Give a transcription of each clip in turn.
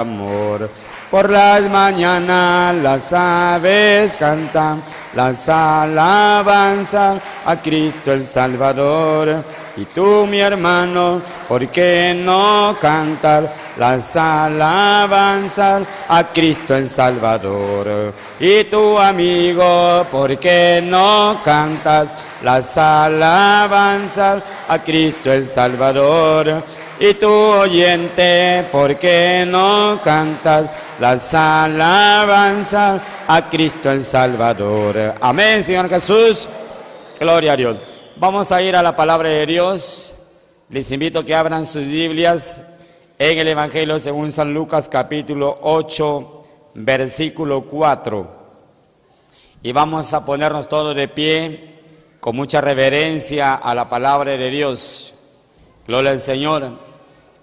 amor. Por las mañanas las aves cantan las alabanzas a Cristo el Salvador. Y tú, mi hermano, ¿por qué no cantar las alabanzas a Cristo el Salvador? Y tu amigo, ¿por qué no cantas las alabanzas a Cristo el Salvador? Y tu oyente, ¿por qué no cantas las alabanzas a Cristo el Salvador? Amén, Señor Jesús. Gloria a Dios. Vamos a ir a la palabra de Dios. Les invito a que abran sus Biblias en el Evangelio según San Lucas, capítulo 8, versículo 4. Y vamos a ponernos todos de pie con mucha reverencia a la palabra de Dios. Gloria al Señor.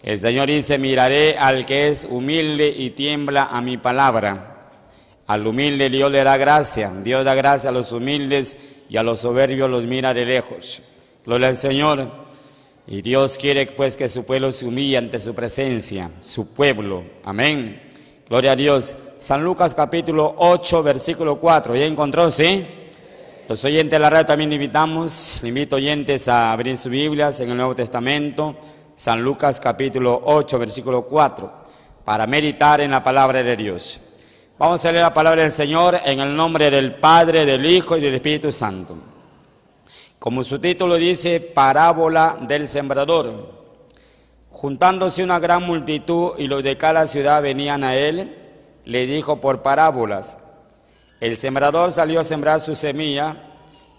El Señor dice: miraré al que es humilde y tiembla a mi palabra. Al humilde Dios le da gracia. Dios da gracia a los humildes y a los soberbios los mira de lejos. Gloria al Señor. Y Dios quiere pues que su pueblo se humille ante su presencia, su pueblo. Amén. Gloria a Dios. San Lucas capítulo 8, versículo 4. ¿Ya encontró, sí? Los oyentes de la radio también invitamos. Invito oyentes a abrir sus Biblias en el Nuevo Testamento. San Lucas capítulo 8, versículo 4, para meditar en la palabra de Dios. Vamos a leer la palabra del Señor en el nombre del Padre, del Hijo y del Espíritu Santo. Como su título dice, parábola del sembrador. Juntándose una gran multitud y los de cada ciudad venían a él, le dijo por parábolas: el sembrador salió a sembrar su semilla,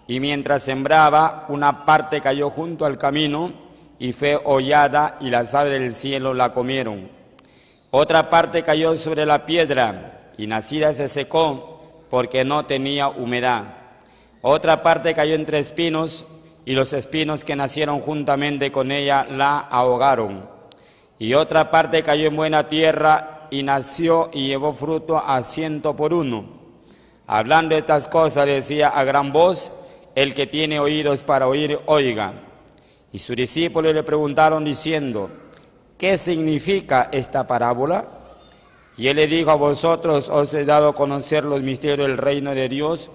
y mientras sembraba, una parte cayó junto al camino, y fue hollada, y las aves del cielo la comieron. Otra parte cayó sobre la piedra, y nacida se secó, porque no tenía humedad. Otra parte cayó entre espinos, y los espinos que nacieron juntamente con ella la ahogaron. Y otra parte cayó en buena tierra, y nació y llevó fruto a 100 por 1. Hablando de estas cosas decía a gran voz: el que tiene oídos para oír, oiga. Y sus discípulos le preguntaron diciendo: ¿qué significa esta parábola? Y él le dijo: a vosotros os he dado a conocer los misterios del reino de Dios,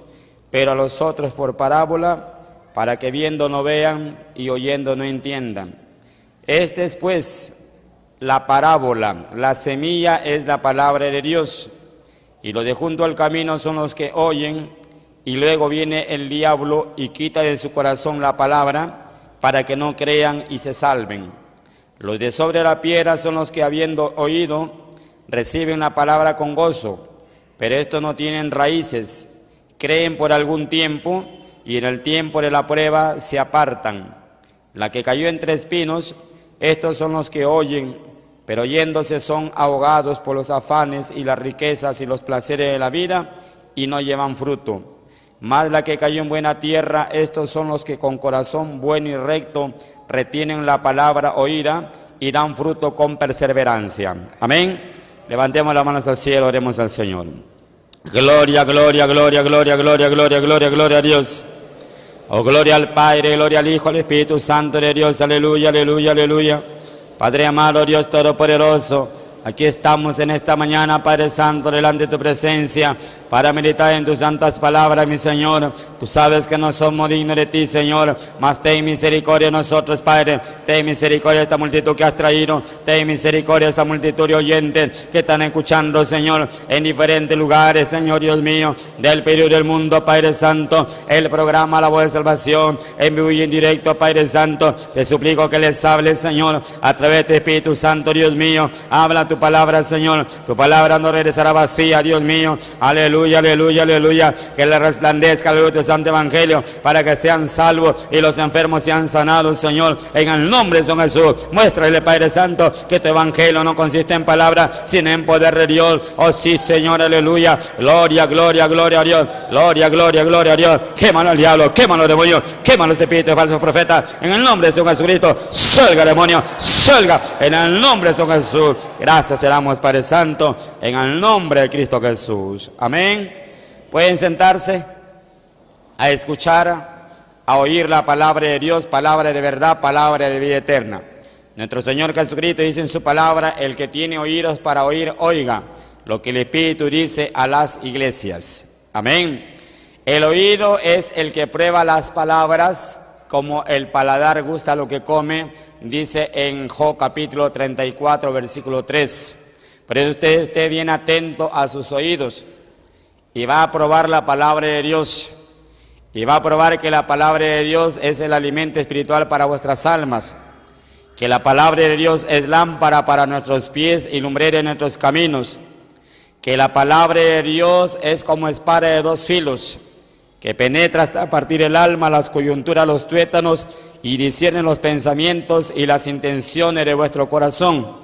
pero a los otros por parábola, para que viendo no vean y oyendo no entiendan. Esta es pues la parábola. La semilla es la palabra de Dios, y los de junto al camino son los que oyen, y luego viene el diablo y quita de su corazón la palabra, para que no crean y se salven. Los de sobre la piedra son los que, habiendo oído, reciben la palabra con gozo, pero estos no tienen raíces, creen por algún tiempo, y en el tiempo de la prueba se apartan. La que cayó entre espinos, estos son los que oyen, pero oyéndose son ahogados por los afanes y las riquezas y los placeres de la vida, y no llevan fruto. Mas la que cayó en buena tierra, estos son los que con corazón bueno y recto retienen la palabra oída y dan fruto con perseverancia. Amén. Levantemos las manos al cielo, oremos al Señor. Gloria, gloria, gloria, gloria, gloria, gloria, gloria, gloria a Dios. Oh, gloria al Padre, gloria al Hijo, al Espíritu Santo de Dios. Aleluya, aleluya, aleluya. Padre amado, Dios todopoderoso, aquí estamos en esta mañana, Padre Santo, delante de tu presencia, para meditar en tus santas palabras, mi Señor. Tú sabes que no somos dignos de ti, Señor, mas ten misericordia de nosotros, Padre. Ten misericordia de esta multitud que has traído. Ten misericordia de esta multitud de oyentes que están escuchando, Señor, en diferentes lugares, Señor Dios mío, del periodo del mundo, Padre Santo. El programa La Voz de Salvación, en vivo y en directo, Padre Santo. Te suplico que les hables, Señor, a través de Espíritu Santo, Dios mío. Habla tu palabra, Señor. Tu palabra no regresará vacía, Dios mío. Aleluya. Aleluya, aleluya, que le resplandezca la luz de Santo Evangelio para que sean salvos y los enfermos sean sanados, Señor, en el nombre de San Jesús. Muéstrale, Padre Santo, que tu Evangelio no consiste en palabras, sino en poder de Dios. Oh sí, Señor, aleluya. Gloria, gloria, gloria a Dios. Gloria, gloria, gloria a Dios. Quémalo al diablo, quémalo al demonio, quémalo este espíritu de falsos profetas. En el nombre de San Jesucristo, salga demonio, salga en el nombre de San Jesús. Gracias te damos, Padre Santo, en el nombre de Cristo Jesús. Amén. Pueden sentarse a escuchar, a oír la palabra de Dios, palabra de verdad, palabra de vida eterna. Nuestro Señor Jesucristo dice en su palabra, el que tiene oídos para oír, oiga lo que el Espíritu dice a las iglesias. Amén. El oído es el que prueba las palabras, como el paladar gusta lo que come, dice en Job capítulo 34, versículo 3. Por eso usted esté bien atento a sus oídos y va a probar la palabra de Dios. Y va a probar que la palabra de Dios es el alimento espiritual para vuestras almas. Que la palabra de Dios es lámpara para nuestros pies y lumbrera en nuestros caminos. Que la palabra de Dios es como espada de dos filos, que penetra hasta partir el alma, las coyunturas, los tuétanos, y discierne los pensamientos y las intenciones de vuestro corazón.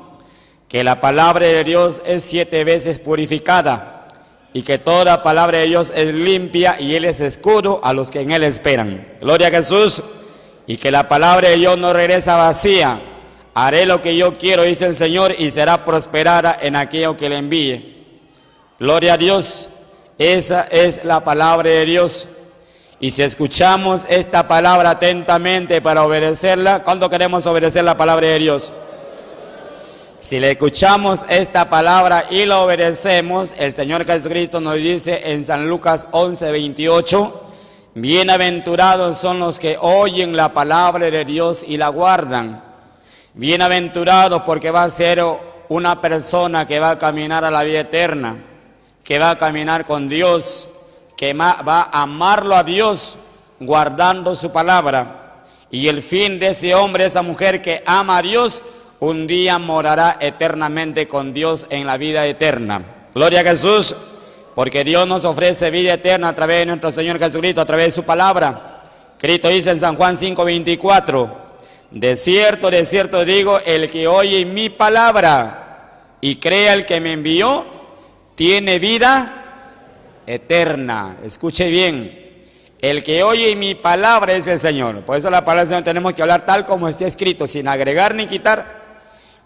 Que la palabra de Dios es 7 veces purificada, y que toda palabra de Dios es limpia, y Él es escudo a los que en Él esperan. Gloria a Jesús. Y que la palabra de Dios no regresa vacía. Haré lo que yo quiero, dice el Señor, y será prosperada en aquello que le envíe. Gloria a Dios. Esa es la palabra de Dios. Y si escuchamos esta palabra atentamente para obedecerla, ¿cuándo queremos obedecer la palabra de Dios? Si le escuchamos esta palabra y la obedecemos, el Señor Jesucristo nos dice en San Lucas 11:28, bienaventurados son los que oyen la palabra de Dios y la guardan. Bienaventurados porque va a ser una persona que va a caminar a la vida eterna, que va a caminar con Dios, que va a amarlo a Dios guardando su palabra. Y el fin de ese hombre, esa mujer que ama a Dios, un día morará eternamente con Dios en la vida eterna. Gloria a Jesús, porque Dios nos ofrece vida eterna a través de nuestro Señor Jesucristo, a través de su palabra. Cristo dice en San Juan 5:24, de cierto digo, el que oye mi palabra y crea el que me envió, tiene vida eterna. Escuche bien, el que oye mi palabra es el Señor. Por eso la palabra del Señor tenemos que hablar tal como está escrito, sin agregar ni quitar.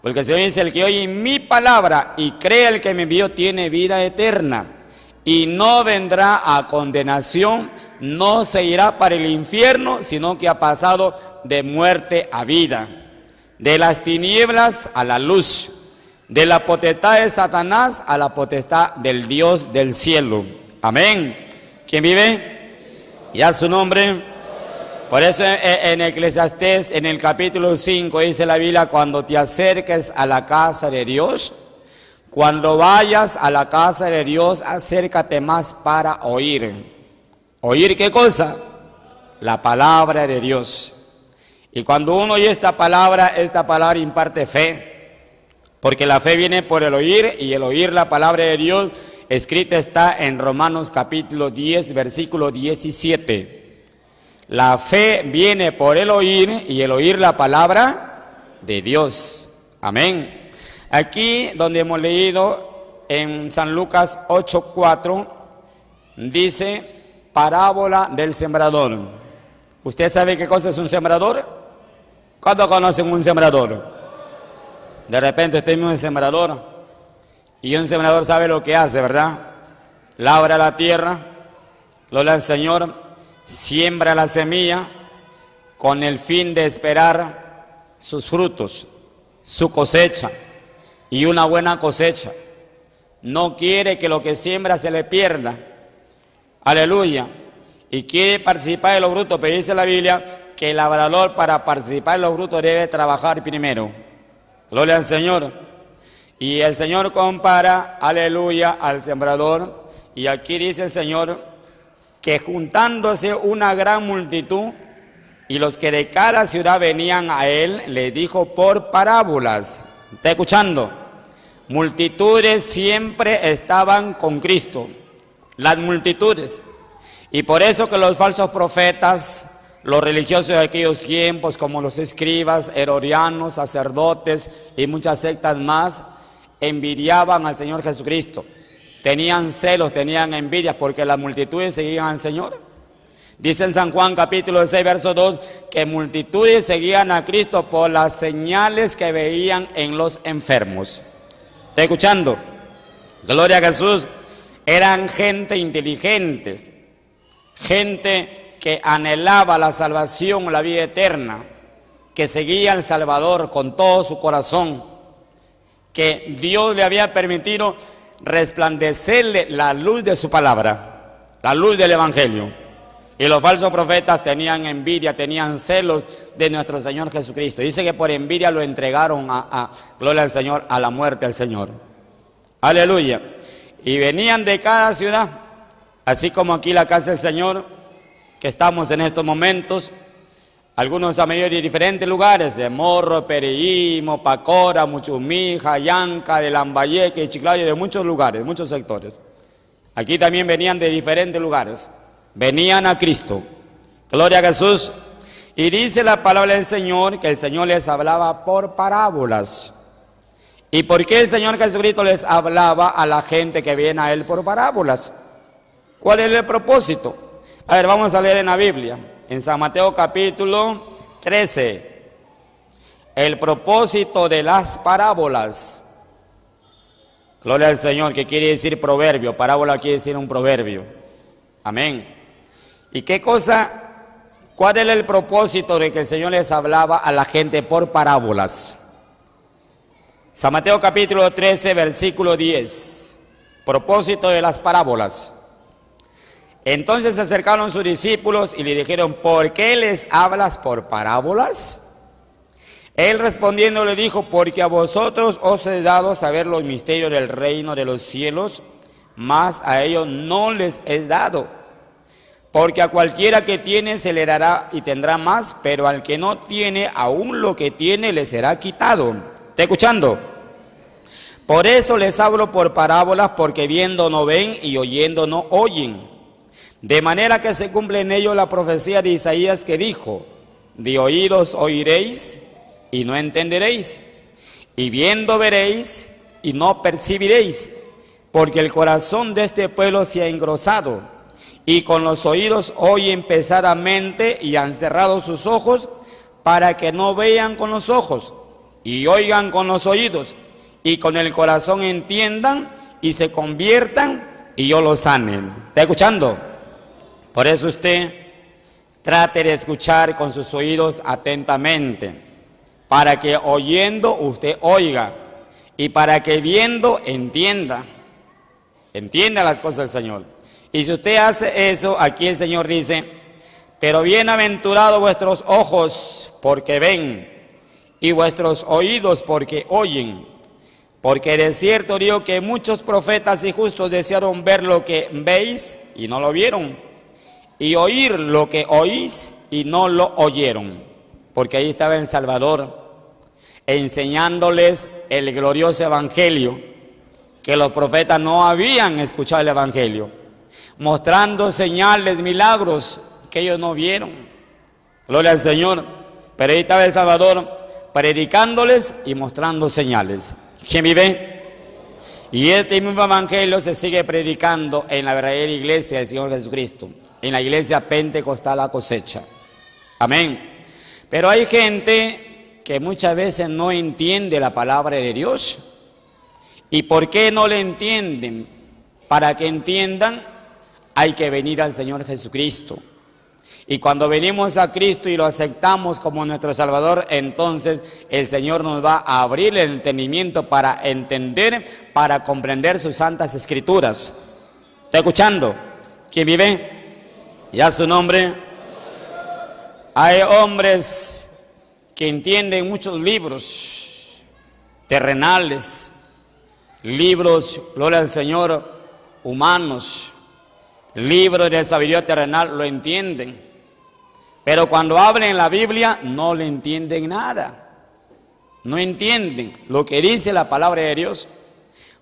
Porque el Señor dice, el que oye mi palabra y cree el que me envió tiene vida eterna. Y no vendrá a condenación, no se irá para el infierno, sino que ha pasado de muerte a vida. De las tinieblas a la luz. De la potestad de Satanás a la potestad del Dios del cielo. Amén. ¿Quién vive? Y a su nombre. Por eso en Eclesiastés, en el capítulo 5, dice la Biblia, cuando te acerques a la casa de Dios, cuando vayas a la casa de Dios, acércate más para oír. ¿Oír qué cosa? La palabra de Dios. Y cuando uno oye esta palabra imparte fe. Porque la fe viene por el oír, y el oír la palabra de Dios, escrita está en Romanos capítulo 10, versículo 17. La fe viene por el oír, y el oír la palabra de Dios. Amén. Aquí donde hemos leído en San Lucas 8:4, dice parábola del sembrador. ¿Usted sabe qué cosa es un sembrador? ¿Cuándo conocen un sembrador? De repente usted mismo es sembrador, y un sembrador sabe lo que hace, ¿verdad? Labra la tierra, lo da el Señor, siembra la semilla con el fin de esperar sus frutos, su cosecha, y una buena cosecha. No quiere que lo que siembra se le pierda. Aleluya. Y quiere participar de los frutos, pero dice la Biblia que el labrador, para participar de los frutos, debe trabajar primero. Gloria al Señor. Y el Señor compara, aleluya, al sembrador. Y aquí dice el Señor que juntándose una gran multitud, y los que de cada ciudad venían a él, le dijo por parábolas. ¿Está escuchando? Multitudes siempre estaban con Cristo, las multitudes. Y por eso que los falsos profetas, los religiosos de aquellos tiempos, como los escribas, herodianos, sacerdotes y muchas sectas más, envidiaban al Señor Jesucristo. Tenían celos, tenían envidias, porque las multitudes seguían al Señor. Dice en San Juan capítulo 6, verso 2, que multitudes seguían a Cristo por las señales que veían en los enfermos. ¿Está escuchando? Gloria a Jesús. Eran gente inteligentes, gente que anhelaba la salvación, la vida eterna. que seguía al Salvador con todo su corazón, que Dios le había permitido resplandecerle la luz de su palabra, la luz del Evangelio. Y los falsos profetas tenían envidia, tenían celos de nuestro Señor Jesucristo. Dice que por envidia lo entregaron gloria al Señor, a la muerte al Señor. Aleluya. Y venían de cada ciudad, así como aquí la casa del Señor, que estamos en estos momentos. Algunos han venido de diferentes lugares, de Morro, Pereí, Mopacora, Muchumí, Jayanca, de Lambayeque, Chiclayo, de muchos lugares, muchos sectores. Aquí también venían de diferentes lugares, venían a Cristo. Gloria a Jesús. Y dice la palabra del Señor que el Señor les hablaba por parábolas. ¿Y por qué el Señor Jesucristo les hablaba a la gente que viene a Él por parábolas? ¿Cuál es el propósito? A ver, vamos a leer en la Biblia. En San Mateo capítulo 13, el propósito de las parábolas. Gloria al Señor, que quiere decir proverbio, parábola quiere decir un proverbio. Amén. ¿Y qué cosa? ¿Cuál era el propósito de que el Señor les hablaba a la gente por parábolas? San Mateo capítulo 13, versículo 10. Propósito de las parábolas. Entonces se acercaron sus discípulos y le dijeron, ¿por qué les hablas por parábolas? Él respondiendo le dijo, porque a vosotros os he dado saber los misterios del reino de los cielos, mas a ellos no les es dado. Porque a cualquiera que tiene se le dará y tendrá más, pero al que no tiene, aún lo que tiene le será quitado. ¿Está escuchando? Por eso les hablo por parábolas, porque viendo no ven y oyendo no oyen. De manera que se cumple en ello la profecía de Isaías que dijo, de oídos oiréis y no entenderéis, y viendo veréis y no percibiréis, porque el corazón de este pueblo se ha engrosado, y con los oídos oyen pesadamente y han cerrado sus ojos, para que no vean con los ojos, y oigan con los oídos, y con el corazón entiendan y se conviertan y yo los sane. ¿Está escuchando? Por eso usted trate de escuchar con sus oídos atentamente, para que oyendo usted oiga, y para que viendo entienda las cosas del Señor. Y si usted hace eso, aquí el Señor dice, pero bienaventurados vuestros ojos porque ven, y vuestros oídos porque oyen. Porque de cierto digo que muchos profetas y justos desearon ver lo que veis y no lo vieron, y oír lo que oís y no lo oyeron. Porque ahí estaba el Salvador enseñándoles el glorioso evangelio, que los profetas no habían escuchado el evangelio, mostrando señales, milagros que ellos no vieron. Gloria al Señor. Pero ahí estaba el Salvador predicándoles y mostrando señales. ¿Quién vive? Y este mismo evangelio se sigue predicando en la verdadera iglesia del Señor Jesucristo, en la iglesia pentecostal La Cosecha. Amén. Pero hay gente que muchas veces no entiende la palabra de Dios. ¿Y por qué no le entienden? Para que entiendan, hay que venir al Señor Jesucristo. Y cuando venimos a Cristo y lo aceptamos como nuestro Salvador, entonces el Señor nos va a abrir el entendimiento para entender, para comprender sus santas escrituras. ¿Está escuchando? ¿Quién vive? Ya su nombre. Hay hombres que entienden muchos libros terrenales, libros, gloria al Señor, humanos, libros de sabiduría terrenal, lo entienden. Pero cuando abren la Biblia no le entienden nada. No entienden lo que dice la palabra de Dios.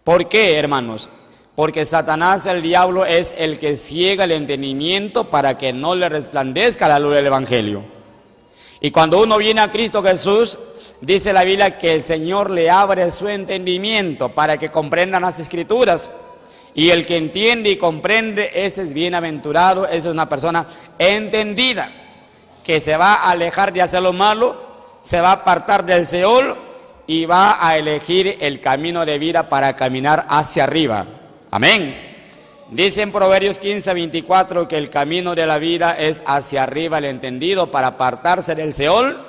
¿Por qué, hermanos? Porque Satanás, el diablo, es el que ciega el entendimiento para que no le resplandezca la luz del evangelio. Y cuando uno viene a Cristo Jesús, dice la Biblia que el Señor le abre su entendimiento para que comprendan las escrituras. Y el que entiende y comprende, ese es bienaventurado, esa es una persona entendida, que se va a alejar de hacer lo malo, se va a apartar del Seol y va a elegir el camino de vida para caminar hacia arriba. Amén. Dice en Proverbios 15:24 que el camino de la vida es hacia arriba el entendido para apartarse del Seol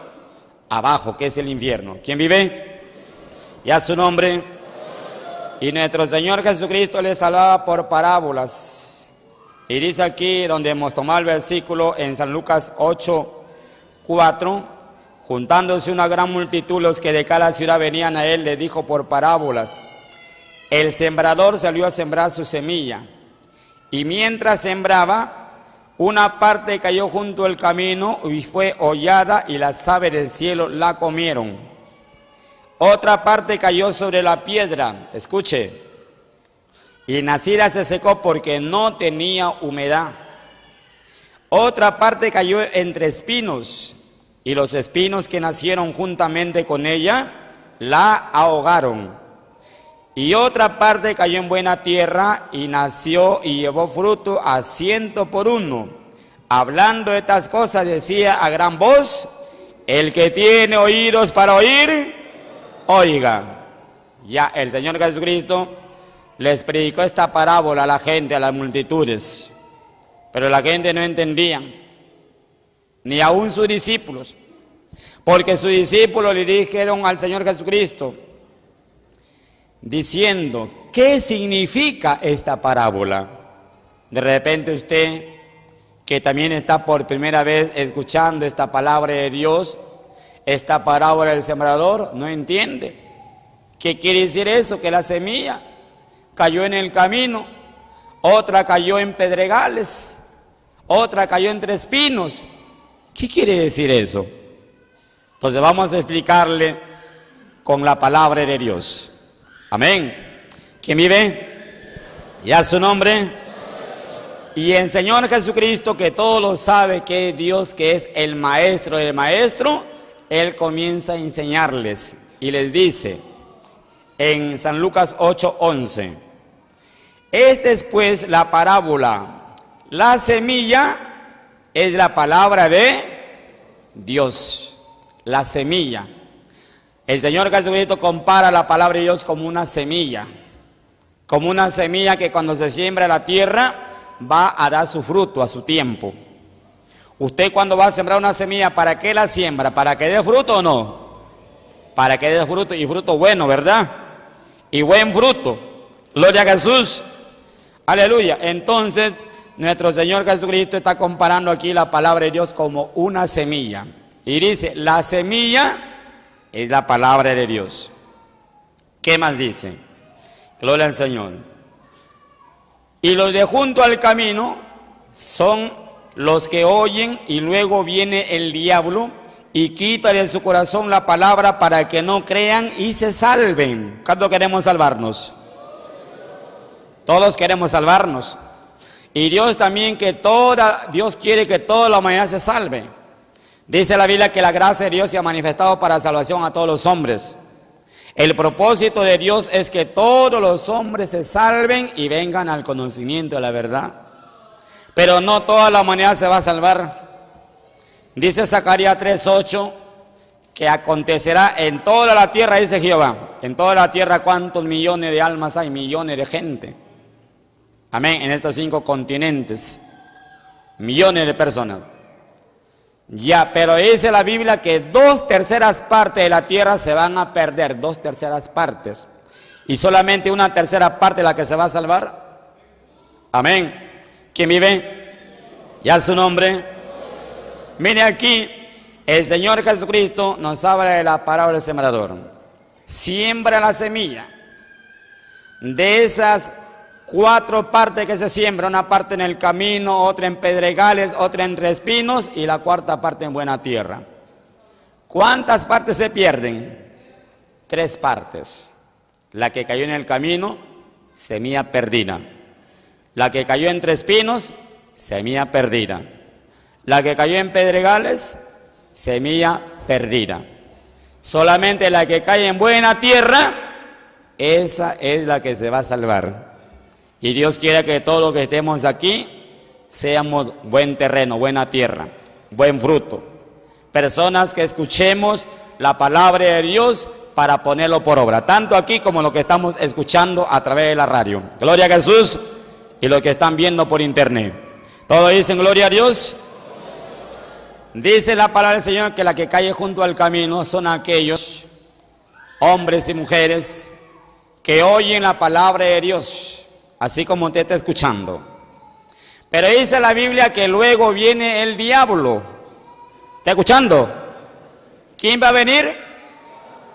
abajo, que es el infierno. ¿Quién vive? Y a su nombre. Y nuestro Señor Jesucristo les hablaba por parábolas. Y dice aquí, donde hemos tomado el versículo, en San Lucas 8:4, juntándose una gran multitud, los que de cada ciudad venían a él, le dijo por parábolas: el sembrador salió a sembrar su semilla, y mientras sembraba, una parte cayó junto al camino y fue hollada, y las aves del cielo la comieron. Otra parte cayó sobre la piedra, escuche, y nacida se secó porque no tenía humedad. Otra parte cayó entre espinos, y los espinos que nacieron juntamente con ella la ahogaron. Y otra parte cayó en buena tierra y nació y llevó fruto a 100 por 1. Hablando de estas cosas decía a gran voz: el que tiene oídos para oír, oiga. Ya el Señor Jesucristo les predicó esta parábola a la gente, a las multitudes, pero la gente no entendía, ni aún sus discípulos, porque sus discípulos le dijeron al Señor Jesucristo, diciendo: ¿qué significa esta parábola? De repente usted, que también está por primera vez escuchando esta palabra de Dios, esta parábola del sembrador, no entiende. ¿Qué quiere decir eso? Que la semilla cayó en el camino, otra cayó en pedregales, otra cayó entre espinos. ¿Qué quiere decir eso? Entonces vamos a explicarle con la palabra de Dios. Amén. ¿Quién vive? Y a su nombre. Y el Señor Jesucristo, que todo lo sabe, que es Dios, que es el maestro del maestro, Él comienza a enseñarles y les dice en San Lucas 8:11: esta es pues la parábola. La semilla es la palabra de Dios. La semilla. El Señor Jesucristo compara la palabra de Dios como una semilla que cuando se siembra en la tierra va a dar su fruto a su tiempo. Usted cuando va a sembrar una semilla, ¿para qué la siembra? ¿Para que dé fruto o no? Para que dé fruto, y fruto bueno, ¿verdad? Y buen fruto. Gloria a Jesús. Aleluya. Entonces, nuestro Señor Jesucristo está comparando aquí la palabra de Dios como una semilla. Y dice, la semilla es la palabra de Dios. ¿Qué más dice? Gloria al Señor. Y los de junto al camino son los que oyen, y luego viene el diablo y quita de su corazón la palabra para que no crean y se salven. ¿Cuánto queremos salvarnos? Todos queremos salvarnos. Y Dios también Dios quiere que toda la humanidad se salve. Dice la Biblia que la gracia de Dios se ha manifestado para salvación a todos los hombres. El propósito de Dios es que todos los hombres se salven y vengan al conocimiento de la verdad. Pero no toda la humanidad se va a salvar. Dice Zacarías 3:8 que acontecerá en toda la tierra, dice Jehová. En toda la tierra, ¿cuántos millones de almas hay? Millones de gente. Amén. En estos 5 continentes. Millones de personas. Ya, pero dice la Biblia que 2/3 partes de la tierra se van a perder, 2/3 partes. Y solamente 1/3 parte la que se va a salvar. Amén. ¿Quién vive? Ya su nombre. Mire aquí, el Señor Jesucristo nos habla de la parábola del sembrador. Siembra la semilla. De esas 4 partes que se siembra, una parte en el camino, otra en pedregales, otra entre espinos y la 4ª parte en buena tierra. ¿Cuántas partes se pierden? 3 partes. La que cayó en el camino, semilla perdida. La que cayó entre espinos, semilla perdida. La que cayó en pedregales, semilla perdida. Solamente la que cae en buena tierra, esa es la que se va a salvar. Y Dios quiere que todos los que estemos aquí seamos buen terreno, buena tierra, buen fruto. Personas que escuchemos la palabra de Dios para ponerlo por obra, tanto aquí como lo que estamos escuchando a través de la radio. Gloria a Jesús. Y los que están viendo por internet. Todos dicen gloria a Dios. Dice la palabra del Señor que la que cae junto al camino son aquellos hombres y mujeres que oyen la palabra de Dios, así como usted está escuchando. Pero dice la Biblia que luego viene el diablo. ¿Está escuchando? ¿Quién va a venir?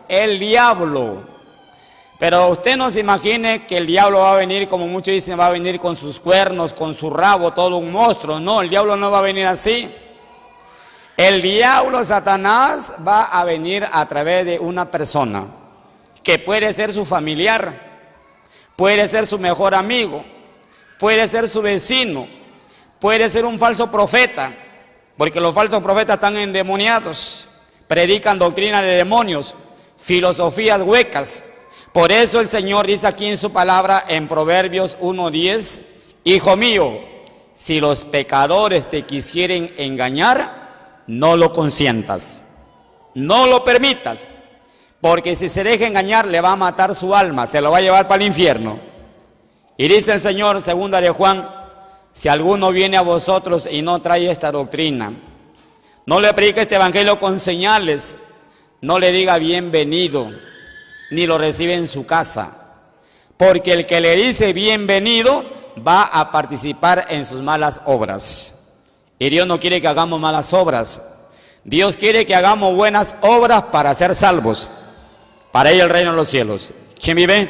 El diablo. Pero usted no se imagine que el diablo va a venir, como muchos dicen, va a venir con sus cuernos, con su rabo, todo un monstruo. No, el diablo no va a venir así. El diablo, Satanás, va a venir a través de una persona que puede ser su familiar, puede ser su mejor amigo, puede ser su vecino, puede ser un falso profeta, porque los falsos profetas están endemoniados, predican doctrina de demonios, filosofías huecas. Por eso el Señor dice aquí en su palabra en Proverbios 1:10, hijo mío, si los pecadores te quisieren engañar, no lo consientas, no lo permitas, porque si se deja engañar le va a matar su alma, se lo va a llevar para el infierno. Y dice el Señor, segunda de Juan, si alguno viene a vosotros y no trae esta doctrina, no le predique este evangelio con señales, no le diga bienvenido, ni lo recibe en su casa, porque el que le dice bienvenido va a participar en sus malas obras. Y Dios no quiere que hagamos malas obras, Dios quiere que hagamos buenas obras para ser salvos, para ir al reino de los cielos. ¿Quién vive?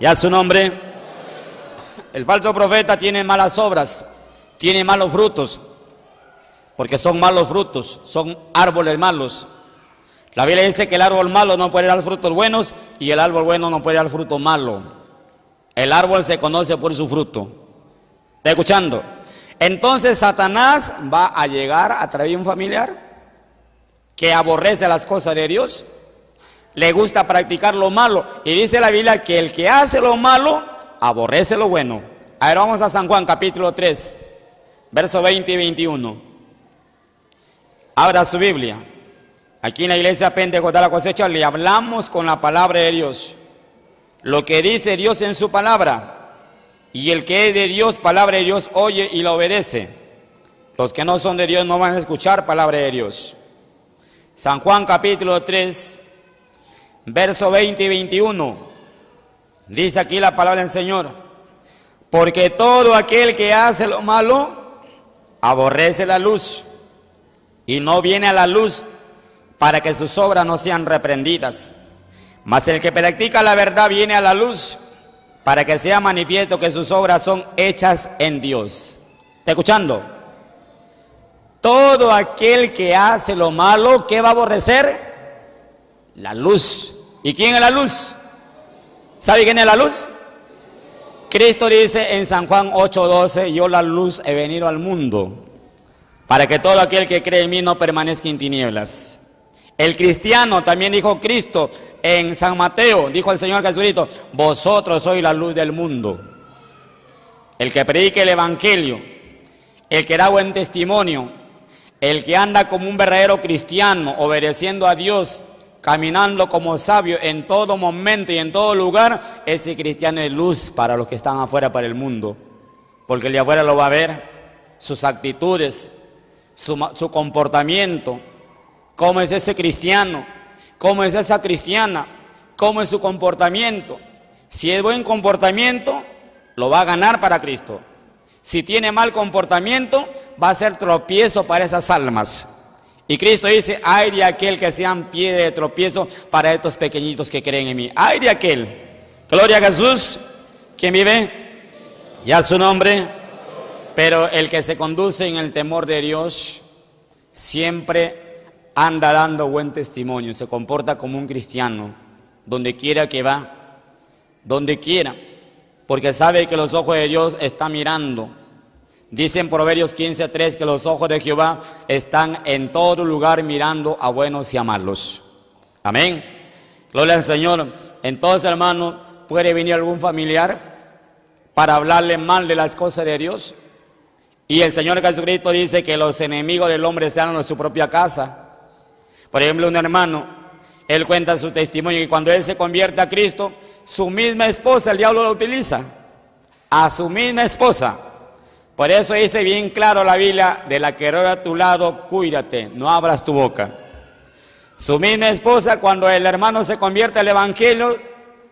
Ya su nombre. El falso profeta tiene malas obras, tiene malos frutos, porque son malos frutos, son árboles malos. La Biblia dice que el árbol malo no puede dar frutos buenos y el árbol bueno no puede dar fruto malo. El árbol se conoce por su fruto. ¿Está escuchando? Entonces Satanás va a llegar a través de un familiar que aborrece las cosas de Dios, le gusta practicar lo malo, y dice la Biblia que el que hace lo malo aborrece lo bueno. A ver, vamos a San Juan capítulo 3, versos 20 y 21. Abra su Biblia. Aquí en la iglesia Pentecostal La Cosecha le hablamos con la palabra de Dios, lo que dice Dios en su palabra, y el que es de Dios, palabra de Dios, oye y la obedece. Los que no son de Dios no van a escuchar palabra de Dios. San Juan capítulo 3, verso 20 y 21, dice aquí la palabra del Señor, porque todo aquel que hace lo malo aborrece la luz y no viene a la luz para que sus obras no sean reprendidas. Mas el que practica la verdad viene a la luz para que sea manifiesto que sus obras son hechas en Dios. ¿Está escuchando? Todo aquel que hace lo malo, ¿qué va a aborrecer? La luz. ¿Y quién es la luz? ¿Sabe quién es la luz? Cristo dice en San Juan 8:12, yo la luz he venido al mundo, para que todo aquel que cree en mí no permanezca en tinieblas. El cristiano, también dijo Cristo en San Mateo, dijo el Señor Jesucristo, vosotros sois la luz del mundo. El que predique el evangelio, el que da buen testimonio, el que anda como un verdadero cristiano, obedeciendo a Dios, caminando como sabio en todo momento y en todo lugar, ese cristiano es luz para los que están afuera, para el mundo, porque el de afuera lo va a ver, sus actitudes, su comportamiento, cómo es ese cristiano, cómo es esa cristiana, cómo es su comportamiento. Si es buen comportamiento, lo va a ganar para Cristo. Si tiene mal comportamiento, va a ser tropiezo para esas almas. Y Cristo dice, ay de aquel que sean piedra de tropiezo para estos pequeñitos que creen en mí. Ay de aquel. Gloria a Jesús. ¿Quién vive? Ya su nombre. Pero el que se conduce en el temor de Dios siempre anda dando buen testimonio, se comporta como un cristiano, donde quiera que va, donde quiera, porque sabe que los ojos de Dios están mirando. Dice en Proverbios 15:3 que los ojos de Jehová están en todo lugar mirando a buenos y a malos. Amén. Gloria al Señor. Entonces, hermano, ¿puede venir algún familiar para hablarle mal de las cosas de Dios? Y el Señor Jesucristo dice que los enemigos del hombre sean en su propia casa. Por ejemplo, un hermano, él cuenta su testimonio y cuando él se convierte a Cristo, su misma esposa, el diablo la utiliza, a su misma esposa, Por eso dice bien claro la Biblia, de la que ora a tu lado, cuídate, no abras tu boca. Su misma esposa, cuando el hermano se convierte al evangelio,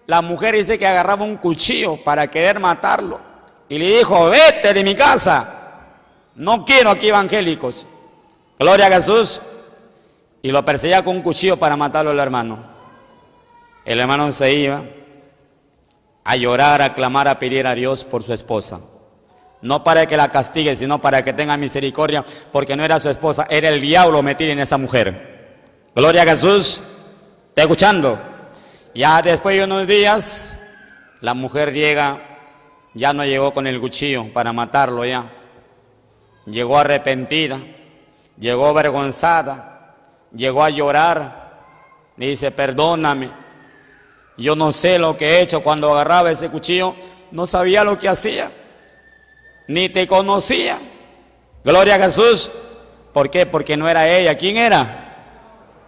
la mujer dice que agarraba un cuchillo para querer matarlo. Y le dijo, vete de mi casa, no quiero aquí evangélicos. Gloria a Jesús. Y lo perseguía con un cuchillo para matarlo al hermano. El hermano se iba a llorar, a clamar, a pedir a Dios por su esposa. No para que la castigue, sino para que tenga misericordia, porque no era su esposa, era el diablo metido en esa mujer. Gloria a Jesús. ¿Está escuchando? Ya después de unos días, la mujer llega, ya no llegó con el cuchillo para matarlo ya. Llegó arrepentida, llegó avergonzada, llegó a llorar. Le dice, perdóname, yo no sé lo que he hecho. Cuando agarraba ese cuchillo, no sabía lo que hacía, ni te conocía. Gloria a Jesús. ¿Por qué? Porque no era ella. ¿Quién era?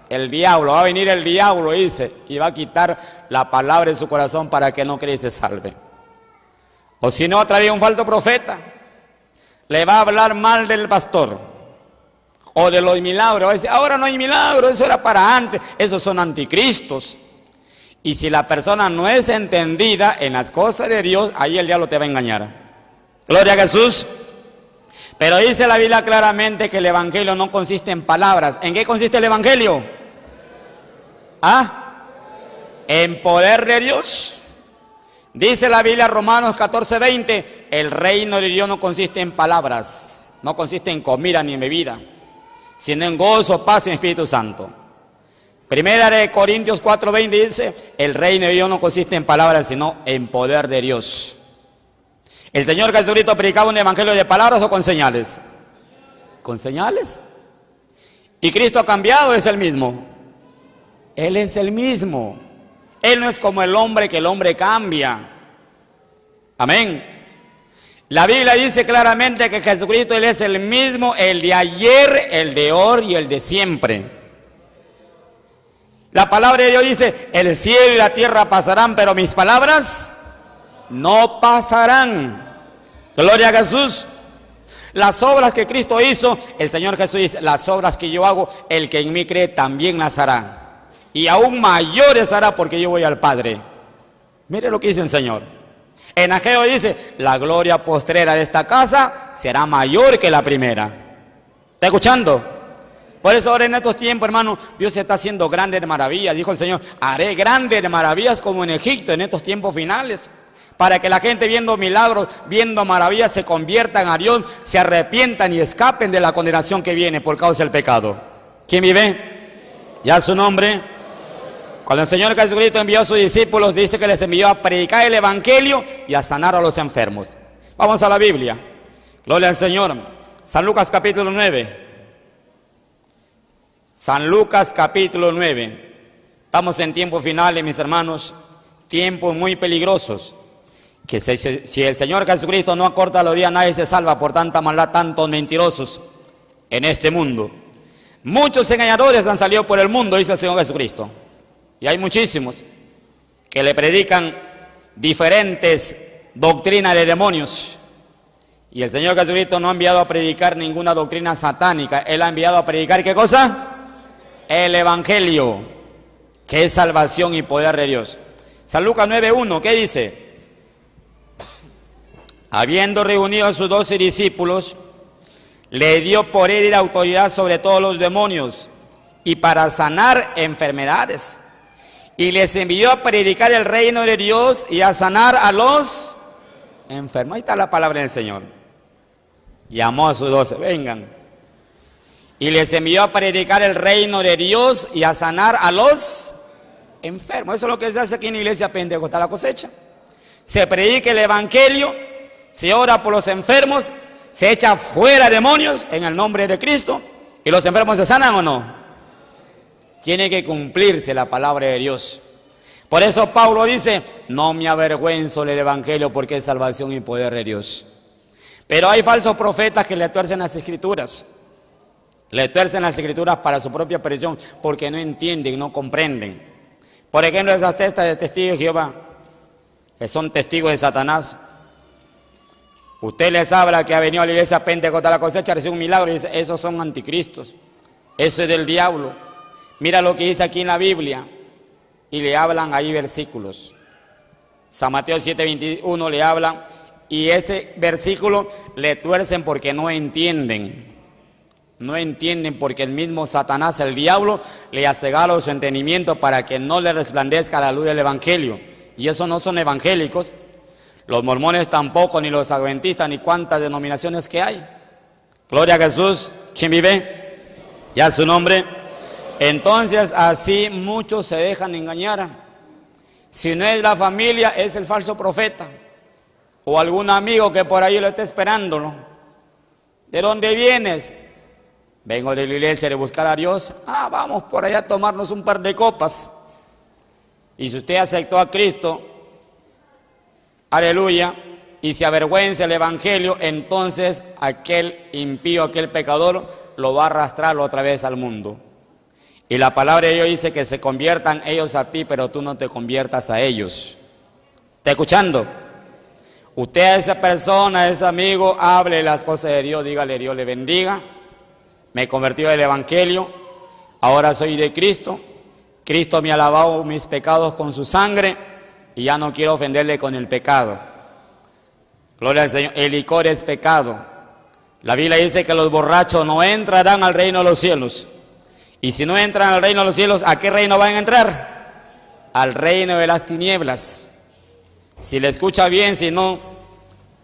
El diablo. Va a venir el diablo, dice, y va a quitar la palabra de su corazón para que no crea y se salve. O si no, traía un falso profeta, le va a hablar mal del pastor o de los milagros. Va a decir, ahora no hay milagros, eso era para antes. Esos son anticristos. Y si la persona no es entendida en las cosas de Dios, ahí el diablo te va a engañar. Gloria a Jesús. Pero dice la Biblia claramente que el evangelio no consiste en palabras. ¿En qué consiste el evangelio? ¿Ah? En poder de Dios. Dice la Biblia, Romanos 14:20, el reino de Dios no consiste en palabras, no consiste en comida ni en bebida, sino en gozo, paz y en Espíritu Santo. Primera de Corintios 4:20 dice, el reino de Dios no consiste en palabras, sino en poder de Dios. ¿El Señor Jesucristo predicaba un evangelio de palabras o con señales? ¿Con señales? ¿Y Cristo ha cambiado? ¿Es el mismo? Él es el mismo. Él no es como el hombre, que el hombre cambia. Amén. La Biblia dice claramente que Jesucristo, Él es el mismo, el de ayer, el de hoy y el de siempre. La palabra de Dios dice, el cielo y la tierra pasarán, pero mis palabras no pasarán. Gloria a Jesús. Las obras que Cristo hizo, el Señor Jesús dice, las obras que yo hago, el que en mí cree también las hará. Y aún mayores hará, porque yo voy al Padre. Mire lo que dice el Señor. En Ageo dice, la gloria postrera de esta casa será mayor que la primera. ¿Está escuchando? Por eso ahora en estos tiempos, hermano, Dios está haciendo grandes maravillas. Dijo el Señor, haré grandes maravillas como en Egipto en estos tiempos finales, para que la gente viendo milagros, viendo maravillas, se conviertan a Dios, se arrepientan y escapen de la condenación que viene por causa del pecado. ¿Quién vive? Ya su nombre. Cuando el Señor Jesucristo envió a sus discípulos, dice que les envió a predicar el evangelio y a sanar a los enfermos. Vamos a la Biblia. Gloria al Señor. San Lucas capítulo 9. San Lucas capítulo 9. Estamos en tiempos finales, mis hermanos, tiempos muy peligrosos. Que si el Señor Jesucristo no acorta los días, nadie se salva por tanta maldad, tantos mentirosos en este mundo. Muchos engañadores han salido por el mundo, dice el Señor Jesucristo. Y hay muchísimos que le predican diferentes doctrinas de demonios. Y el Señor Jesucristo no ha enviado a predicar ninguna doctrina satánica. Él ha enviado a predicar, ¿qué cosa? El evangelio, que es salvación y poder de Dios. San Lucas 9:1, ¿qué dice? Habiendo reunido a sus 12 discípulos, le dio por él autoridad sobre todos los demonios y para sanar enfermedades. Y les envió a predicar el reino de Dios y a sanar a los enfermos. Ahí está la palabra del Señor. Llamó a sus 12, vengan. Y les envió a predicar el reino de Dios y a sanar a los enfermos. Eso es lo que se hace aquí en la iglesia Pentecostal La Cosecha. Se predica el evangelio, se ora por los enfermos, se echa fuera demonios en el nombre de Cristo. ¿Y los enfermos se sanan o no? Tiene que cumplirse la palabra de Dios. Por eso Pablo dice, no me avergüenzo del evangelio porque es salvación y poder de Dios. Pero hay falsos profetas que le tuercen las escrituras. Le tuercen las escrituras para su propia perdición porque no entienden, no comprenden. Por ejemplo, esas testas de testigos de Jehová, que son testigos de Satanás, Usted les habla que ha venido a la iglesia Pentecostal a la cosecha, recibe un milagro y dice, esos son anticristos. Eso es del diablo. Mira lo que dice aquí en la Biblia. Y le hablan ahí versículos. San Mateo 7:21 le hablan. Y ese versículo le tuercen porque no entienden. No entienden porque el mismo Satanás, el diablo, le ha cegado su entendimiento para que no le resplandezca la luz del evangelio. Y esos no son evangélicos. Los mormones tampoco, ni los adventistas, ni cuántas denominaciones que hay. Gloria a Jesús. ¿Quién vive? Ya su nombre. Entonces así muchos se dejan engañar. Si no es la familia, es el falso profeta. O algún amigo que por ahí lo esté esperándolo. ¿De dónde vienes? Vengo de la iglesia de buscar a Dios. Vamos por allá a tomarnos un par de copas. Y si usted aceptó a Cristo, aleluya, y se avergüenza el evangelio, entonces aquel impío, aquel pecador, lo va a arrastrar otra vez al mundo. Y la palabra de Dios dice que se conviertan ellos a ti, pero tú no te conviertas a ellos. ¿Está escuchando? Usted a esa persona, a ese amigo, hable las cosas de Dios, dígale Dios le bendiga. Me he convertido al evangelio, ahora soy de Cristo. Cristo me ha lavado mis pecados con su sangre y ya no quiero ofenderle con el pecado. Gloria al Señor. El licor es pecado. La Biblia dice que los borrachos no entrarán al reino de los cielos. Y si no entran al reino de los cielos, ¿a qué reino van a entrar? Al reino de las tinieblas. Si le escucha bien, si no,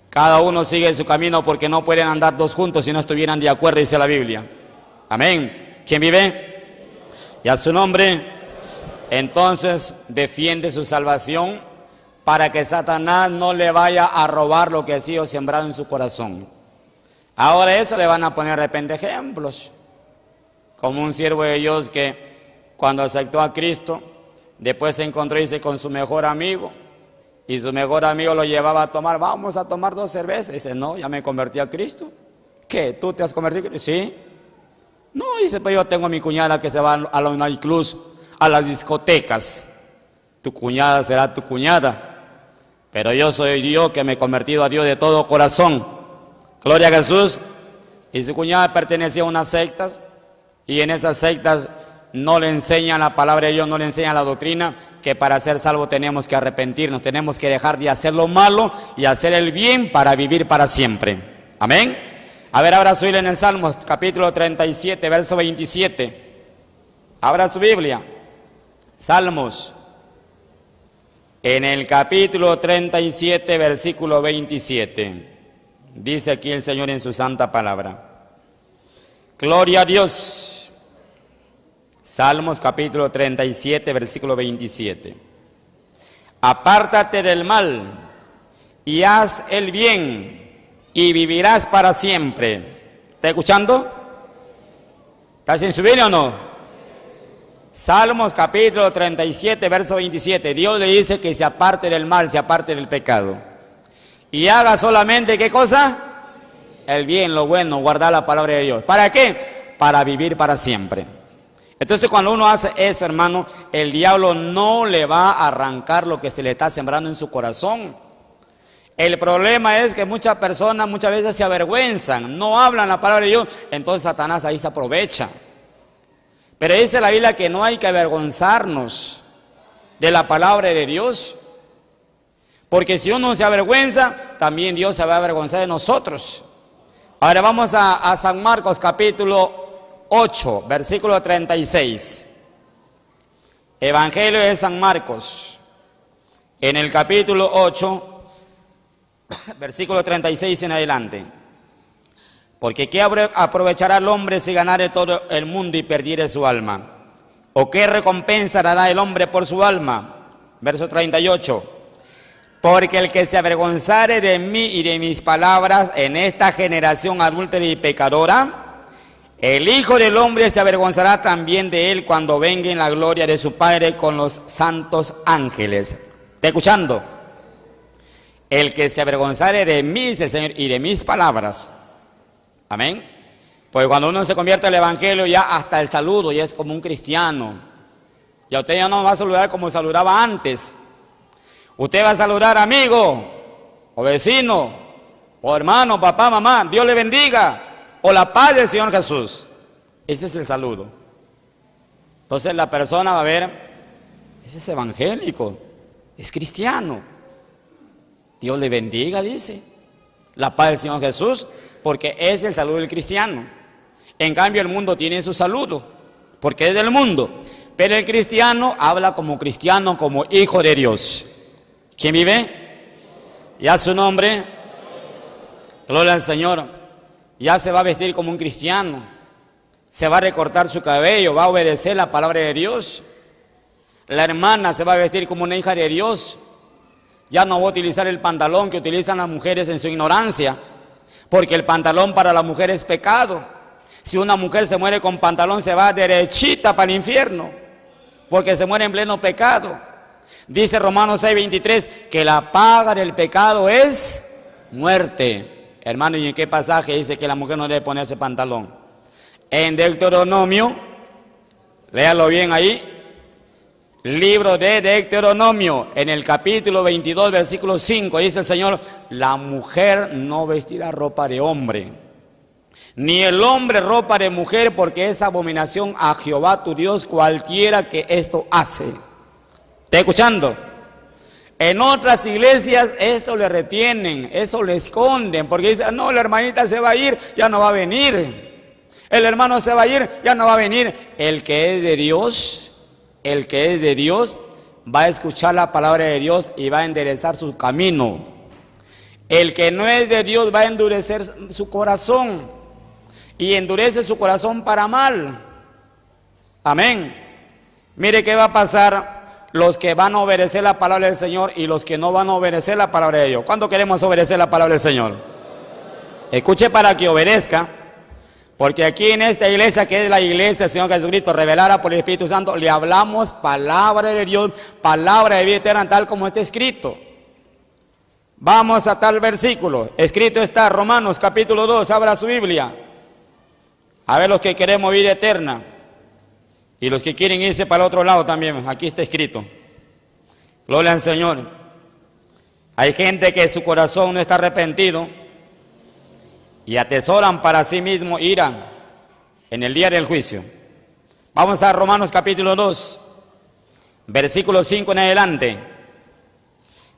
cada uno sigue su camino porque no pueden andar dos juntos si no estuvieran de acuerdo, dice la Biblia. Amén. ¿Quién vive? Y a su nombre. Entonces defiende su salvación para que Satanás no le vaya a robar lo que ha sido sembrado en su corazón. Ahora eso le van a poner de repente ejemplos. Como un siervo de Dios que cuando aceptó a Cristo, después se encontró con su mejor amigo. Y su mejor amigo lo llevaba a tomar, vamos a tomar 2 cervezas. Y dice, no, ya me convertí a Cristo. ¿Qué? ¿Tú te has convertido? Sí. No, dice, pues yo tengo a mi cuñada que se va a los nightclubs, a las discotecas. Tu cuñada será tu cuñada. Pero yo soy Dios que me he convertido a Dios de todo corazón. Gloria a Jesús. Y su cuñada pertenecía a unas sectas. Y en esas sectas no le enseñan la palabra de Dios, no le enseñan la doctrina, que para ser salvo tenemos que arrepentirnos, tenemos que dejar de hacer lo malo y hacer el bien para vivir para siempre. Amén. A ver, abra su Biblia en el Salmos, capítulo 37, verso 27. Abra su Biblia. Salmos, en el capítulo 37, versículo 27. Dice aquí el Señor en su santa palabra. Gloria a Dios. Salmos capítulo 37, versículo 27. Apártate del mal y haz el bien y vivirás para siempre. ¿Está escuchando? ¿Estás en su Biblia o no? Salmos capítulo 37, verso 27. Dios le dice que se aparte del mal, se aparte del pecado. Y haga solamente, ¿qué cosa? El bien, lo bueno, guardar la palabra de Dios. ¿Para qué? Para vivir para siempre. Entonces cuando uno hace eso, hermano, el diablo no le va a arrancar lo que se le está sembrando en su corazón. El problema es que muchas personas muchas veces se avergüenzan, no hablan la palabra de Dios, entonces Satanás ahí se aprovecha. Pero dice la Biblia que no hay que avergonzarnos de la palabra de Dios. Porque si uno se avergüenza, también Dios se va a avergonzar de nosotros. Ahora vamos a San Marcos capítulo 8, versículo 36. Evangelio de San Marcos, en el capítulo 8, versículo 36 en adelante. Porque ¿qué aprovechará el hombre si ganare todo el mundo y perdiere su alma? ¿O qué recompensa dará el hombre por su alma? Verso 38. Porque el que se avergonzare de mí y de mis palabras en esta generación adúltera y pecadora, el Hijo del Hombre se avergonzará también de él cuando venga en la gloria de su Padre con los santos ángeles. ¿Está escuchando? El que se avergonzare de mí, dice el Señor, y de mis palabras. Amén. Pues cuando uno se convierte al Evangelio, ya hasta el saludo ya es como un cristiano. Ya usted ya no va a saludar como saludaba antes. Usted va a saludar amigo o vecino O hermano, papá, mamá, Dios le bendiga. O la paz del Señor Jesús. Ese es el saludo. Entonces la persona va a ver, ese es evangélico, es cristiano. Dios le bendiga, dice. La paz del Señor Jesús, porque es el saludo del cristiano. En cambio el mundo tiene su saludo, porque es del mundo. Pero el cristiano habla como cristiano, como hijo de Dios. ¿Quién vive? Ya su nombre. Gloria al Señor. Ya se va a vestir como un cristiano. Se va a recortar su cabello, va a obedecer la palabra de Dios. La hermana se va a vestir como una hija de Dios. Ya no va a utilizar el pantalón que utilizan las mujeres en su ignorancia, porque el pantalón para la mujer es pecado. Si una mujer se muere con pantalón, se va derechita para el infierno, porque se muere en pleno pecado. Dice Romanos 6:23 que la paga del pecado es muerte. Hermano, ¿y en qué pasaje dice que la mujer no debe ponerse pantalón? En Deuteronomio, léalo bien ahí, libro de Deuteronomio, en el capítulo 22, versículo 5, dice el Señor: la mujer no vestirá ropa de hombre, ni el hombre ropa de mujer, porque es abominación a Jehová tu Dios cualquiera que esto hace. ¿Está escuchando? En otras iglesias esto le retienen, eso le esconden, porque dicen: no, la hermanita se va a ir, ya no va a venir. El hermano se va a ir, ya no va a venir. El que es de Dios, el que es de Dios, va a escuchar la palabra de Dios y va a enderezar su camino. El que no es de Dios va a endurecer su corazón, y endurece su corazón para mal. Amén. Mire qué va a pasar los que van a obedecer la palabra del Señor y los que no van a obedecer la palabra de Dios. ¿Cuándo queremos obedecer la palabra del Señor? Escuche para que obedezca, porque aquí en esta iglesia, que es la iglesia del Señor Jesucristo, revelada por el Espíritu Santo, le hablamos palabra de Dios, palabra de vida eterna, tal como está escrito. Vamos a tal versículo, escrito está, Romanos capítulo 2, abra su Biblia. A ver, los que queremos vida eterna y los que quieren irse para el otro lado también, aquí está escrito. Gloria al Señor. Hay gente que su corazón no está arrepentido y atesoran para sí mismo ira en el día del juicio. Vamos a Romanos capítulo 2, versículo 5 en adelante.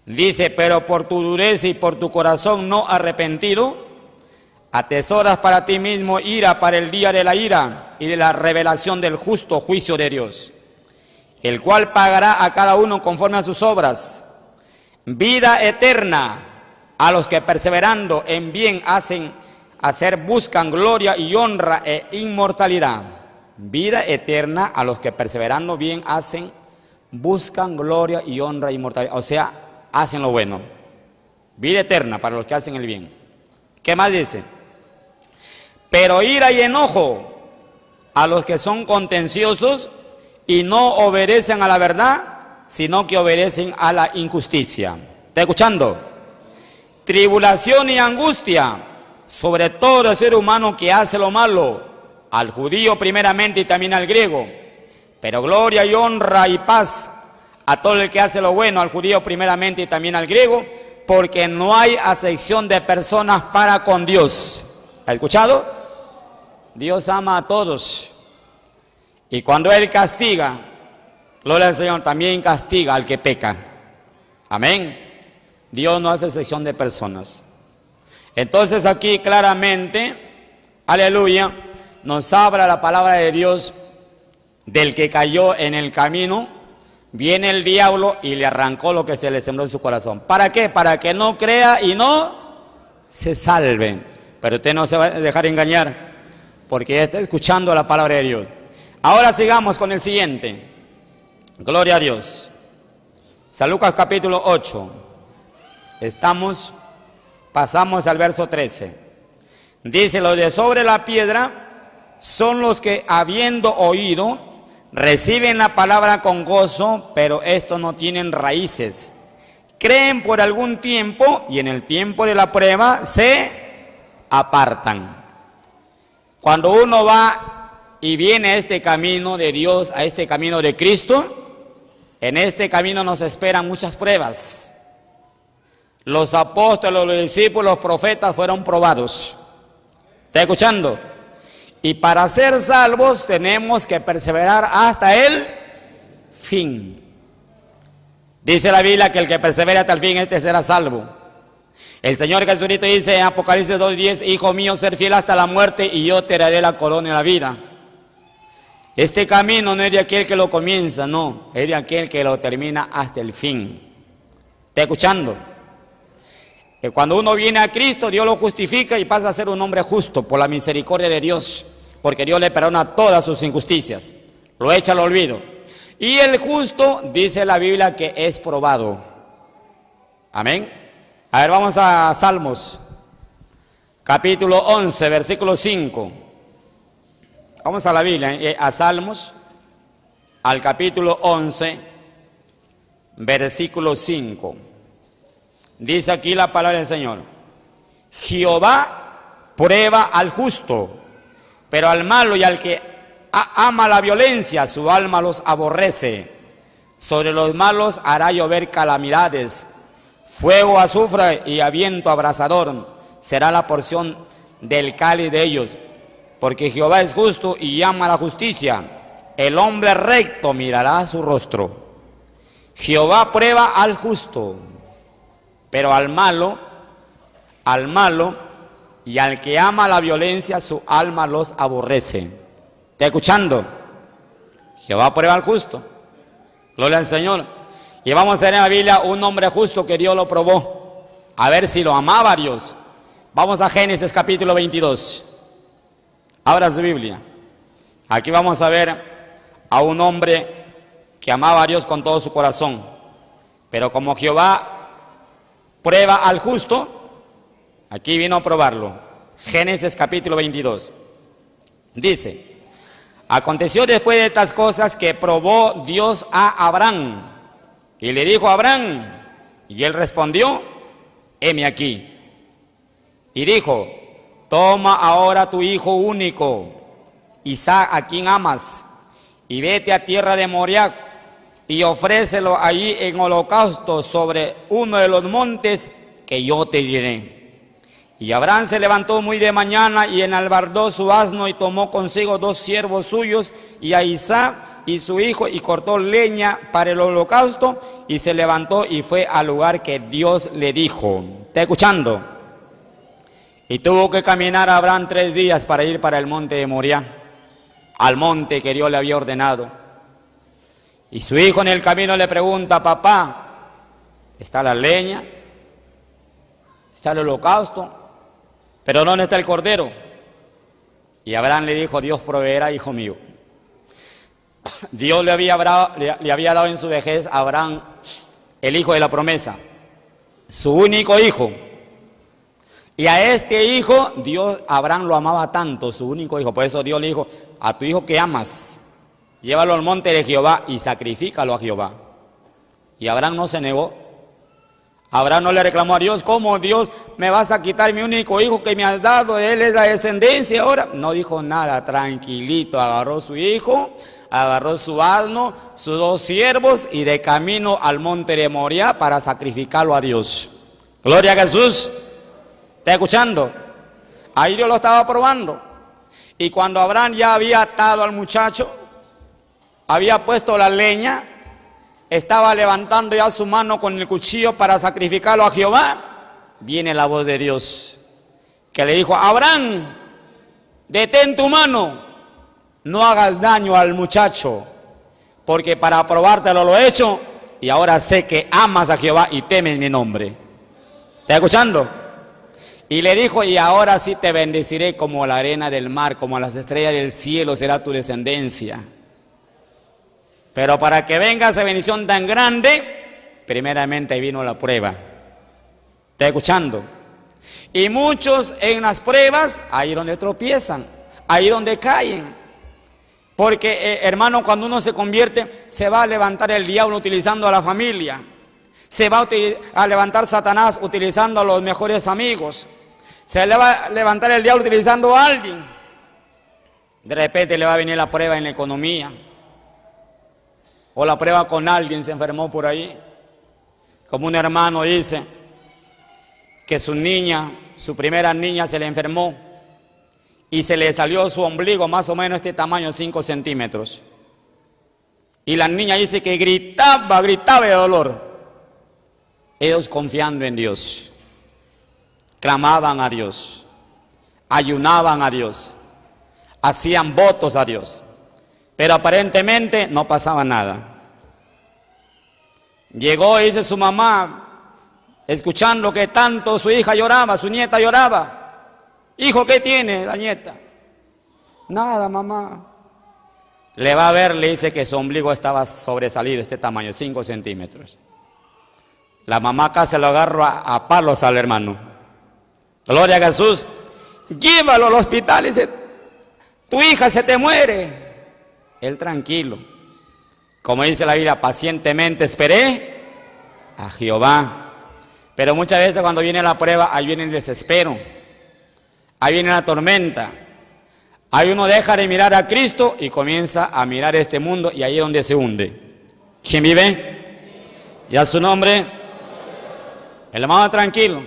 Dice: pero por tu dureza y por tu corazón no arrepentido, atesoras para ti mismo ira para el día de la ira y de la revelación del justo juicio de Dios, el cual pagará a cada uno conforme a sus obras. Vida eterna a los que perseverando en bien buscan gloria y honra e inmortalidad. Vida eterna a los que perseverando bien buscan gloria y honra e inmortalidad. O sea, hacen lo bueno. Vida eterna para los que hacen el bien. ¿Qué más dice? Pero ira y enojo a los que son contenciosos y no obedecen a la verdad, sino que obedecen a la injusticia. ¿Está escuchando? Tribulación y angustia sobre todo el ser humano que hace lo malo, al judío primeramente y también al griego, pero gloria y honra y paz a todo el que hace lo bueno, al judío primeramente y también al griego, porque no hay acepción de personas para con Dios. ¿Ha escuchado? Dios ama a todos, y cuando Él castiga, gloria al Señor, también castiga al que peca. Amén. Dios no hace excepción de personas. Entonces aquí claramente, aleluya, nos habla la palabra de Dios del que cayó en el camino. Viene el diablo y le arrancó lo que se le sembró en su corazón. ¿Para qué? Para que no crea y no se salve. Pero usted no se va a dejar engañar, porque ya está escuchando la palabra de Dios. Ahora sigamos con el siguiente. Gloria a Dios. San Lucas capítulo 8. Pasamos al verso 13. Dice: los de sobre la piedra son los que, habiendo oído, reciben la palabra con gozo, pero estos no tienen raíces. Creen por algún tiempo y en el tiempo de la prueba se apartan. Cuando uno va y viene a este camino de Dios, a este camino de Cristo, en este camino nos esperan muchas pruebas. Los apóstoles, los discípulos, los profetas fueron probados. ¿Está escuchando? Y para ser salvos tenemos que perseverar hasta el fin. Dice la Biblia que el que persevera hasta el fin, este será salvo. El Señor Jesucristo dice en Apocalipsis 2:10, hijo mío, ser fiel hasta la muerte y yo te daré la corona de la vida. Este camino no es de aquel que lo comienza, no, es de aquel que lo termina hasta el fin. ¿Está escuchando? Que cuando uno viene a Cristo, Dios lo justifica y pasa a ser un hombre justo por la misericordia de Dios, porque Dios le perdona todas sus injusticias, lo echa al olvido. Y el justo, dice la Biblia, que es probado. Amén. A ver, vamos a Salmos, capítulo 11, versículo 5. Vamos a la Biblia, a Salmos, al capítulo 11, versículo 5. Dice aquí la palabra del Señor: Jehová prueba al justo, pero al malo y al que ama la violencia, su alma los aborrece. Sobre los malos hará llover calamidades, fuego, azufre y a viento abrasador será la porción del cáliz de ellos. Porque Jehová es justo y ama la justicia, el hombre recto mirará su rostro. Jehová prueba al justo, pero al malo y al que ama la violencia, su alma los aborrece. ¿Está escuchando? Jehová prueba al justo. Gloria al Señor. Y vamos a ver en la Biblia un hombre justo que Dios lo probó, a ver si lo amaba a Dios. Vamos a Génesis capítulo 22. Abra su Biblia. Aquí vamos a ver a un hombre que amaba a Dios con todo su corazón. Pero como Jehová prueba al justo, aquí vino a probarlo. Génesis capítulo 22. Dice: aconteció después de estas cosas que probó Dios a Abraham. Y le dijo a Abraham, y él respondió: heme aquí. Y dijo: toma ahora tu hijo único, Isaac, a quien amas, y vete a tierra de Moriah, y ofrécelo allí en holocausto sobre uno de los montes que yo te diré. Y Abraham se levantó muy de mañana y enalbardó su asno y tomó consigo 2 siervos suyos y a Isaac y su hijo, y cortó leña para el holocausto, y se levantó y fue al lugar que Dios le dijo. ¿Está escuchando? Y tuvo que caminar a Abraham 3 días para ir para el monte de Moriah, al monte que Dios le había ordenado. Y su hijo en el camino le pregunta: papá, ¿está la leña? ¿Está el holocausto? ¿Pero dónde está el cordero? Y Abraham le dijo: Dios proveerá, hijo mío. Dios le había dado en su vejez a Abraham el hijo de la promesa, su único hijo. Y a este hijo, Abraham lo amaba tanto, su único hijo. Por eso Dios le dijo: a tu hijo que amas, llévalo al monte de Jehová y sacrifícalo a Jehová. Y Abraham no se negó. Abraham no le reclamó a Dios: ¿cómo, Dios, me vas a quitar mi único hijo que me has dado? Él es la descendencia ahora. No dijo nada, tranquilito, agarró su hijo, agarró su asno, sus 2 siervos, y de camino al monte de Moriah para sacrificarlo a Dios. Gloria a Jesús. ¿Está escuchando? Ahí Dios lo estaba probando. Y cuando Abraham ya había atado al muchacho, había puesto la leña, estaba levantando ya su mano con el cuchillo para sacrificarlo a Jehová, viene la voz de Dios que le dijo: Abraham, detén tu mano, no hagas daño al muchacho, porque para probártelo lo he hecho, y ahora sé que amas a Jehová y temes mi nombre. ¿Está escuchando? Y le dijo: y ahora sí te bendeciré como la arena del mar, como las estrellas del cielo será tu descendencia. Pero para que venga esa bendición tan grande, primeramente vino la prueba. ¿Está escuchando? Y muchos en las pruebas, ahí donde tropiezan, ahí donde caen. Porque, hermano, cuando uno se convierte, se va a levantar el diablo utilizando a la familia. Se va a levantar Satanás utilizando a los mejores amigos. Se le va a levantar el diablo utilizando a alguien. De repente le va a venir la prueba en la economía. O la prueba con alguien, se enfermó por ahí. Como un hermano dice: que su primera niña se le enfermó y se le salió su ombligo más o menos este tamaño, 5 centímetros. Y la niña dice que gritaba de dolor. Ellos confiando en Dios, clamaban a Dios, ayunaban a Dios, hacían votos a Dios, pero aparentemente no pasaba nada. Llegó, dice su mamá, escuchando que tanto su hija lloraba, su nieta lloraba. Hijo, ¿qué tiene la nieta? Nada, mamá. Le va a ver, le dice que su ombligo estaba sobresalido, este tamaño, 5 centímetros. La mamá casi lo agarra a palos al hermano. Gloria a Jesús. Llévalo al hospital, dice, tu hija se te muere. Él tranquilo. Como dice la Biblia, pacientemente esperé a Jehová. Pero muchas veces cuando viene la prueba, ahí viene el desespero. Ahí viene la tormenta. Ahí uno deja de mirar a Cristo y comienza a mirar este mundo y ahí es donde se hunde. ¿Quién vive? Y a su nombre. El hermano tranquilo.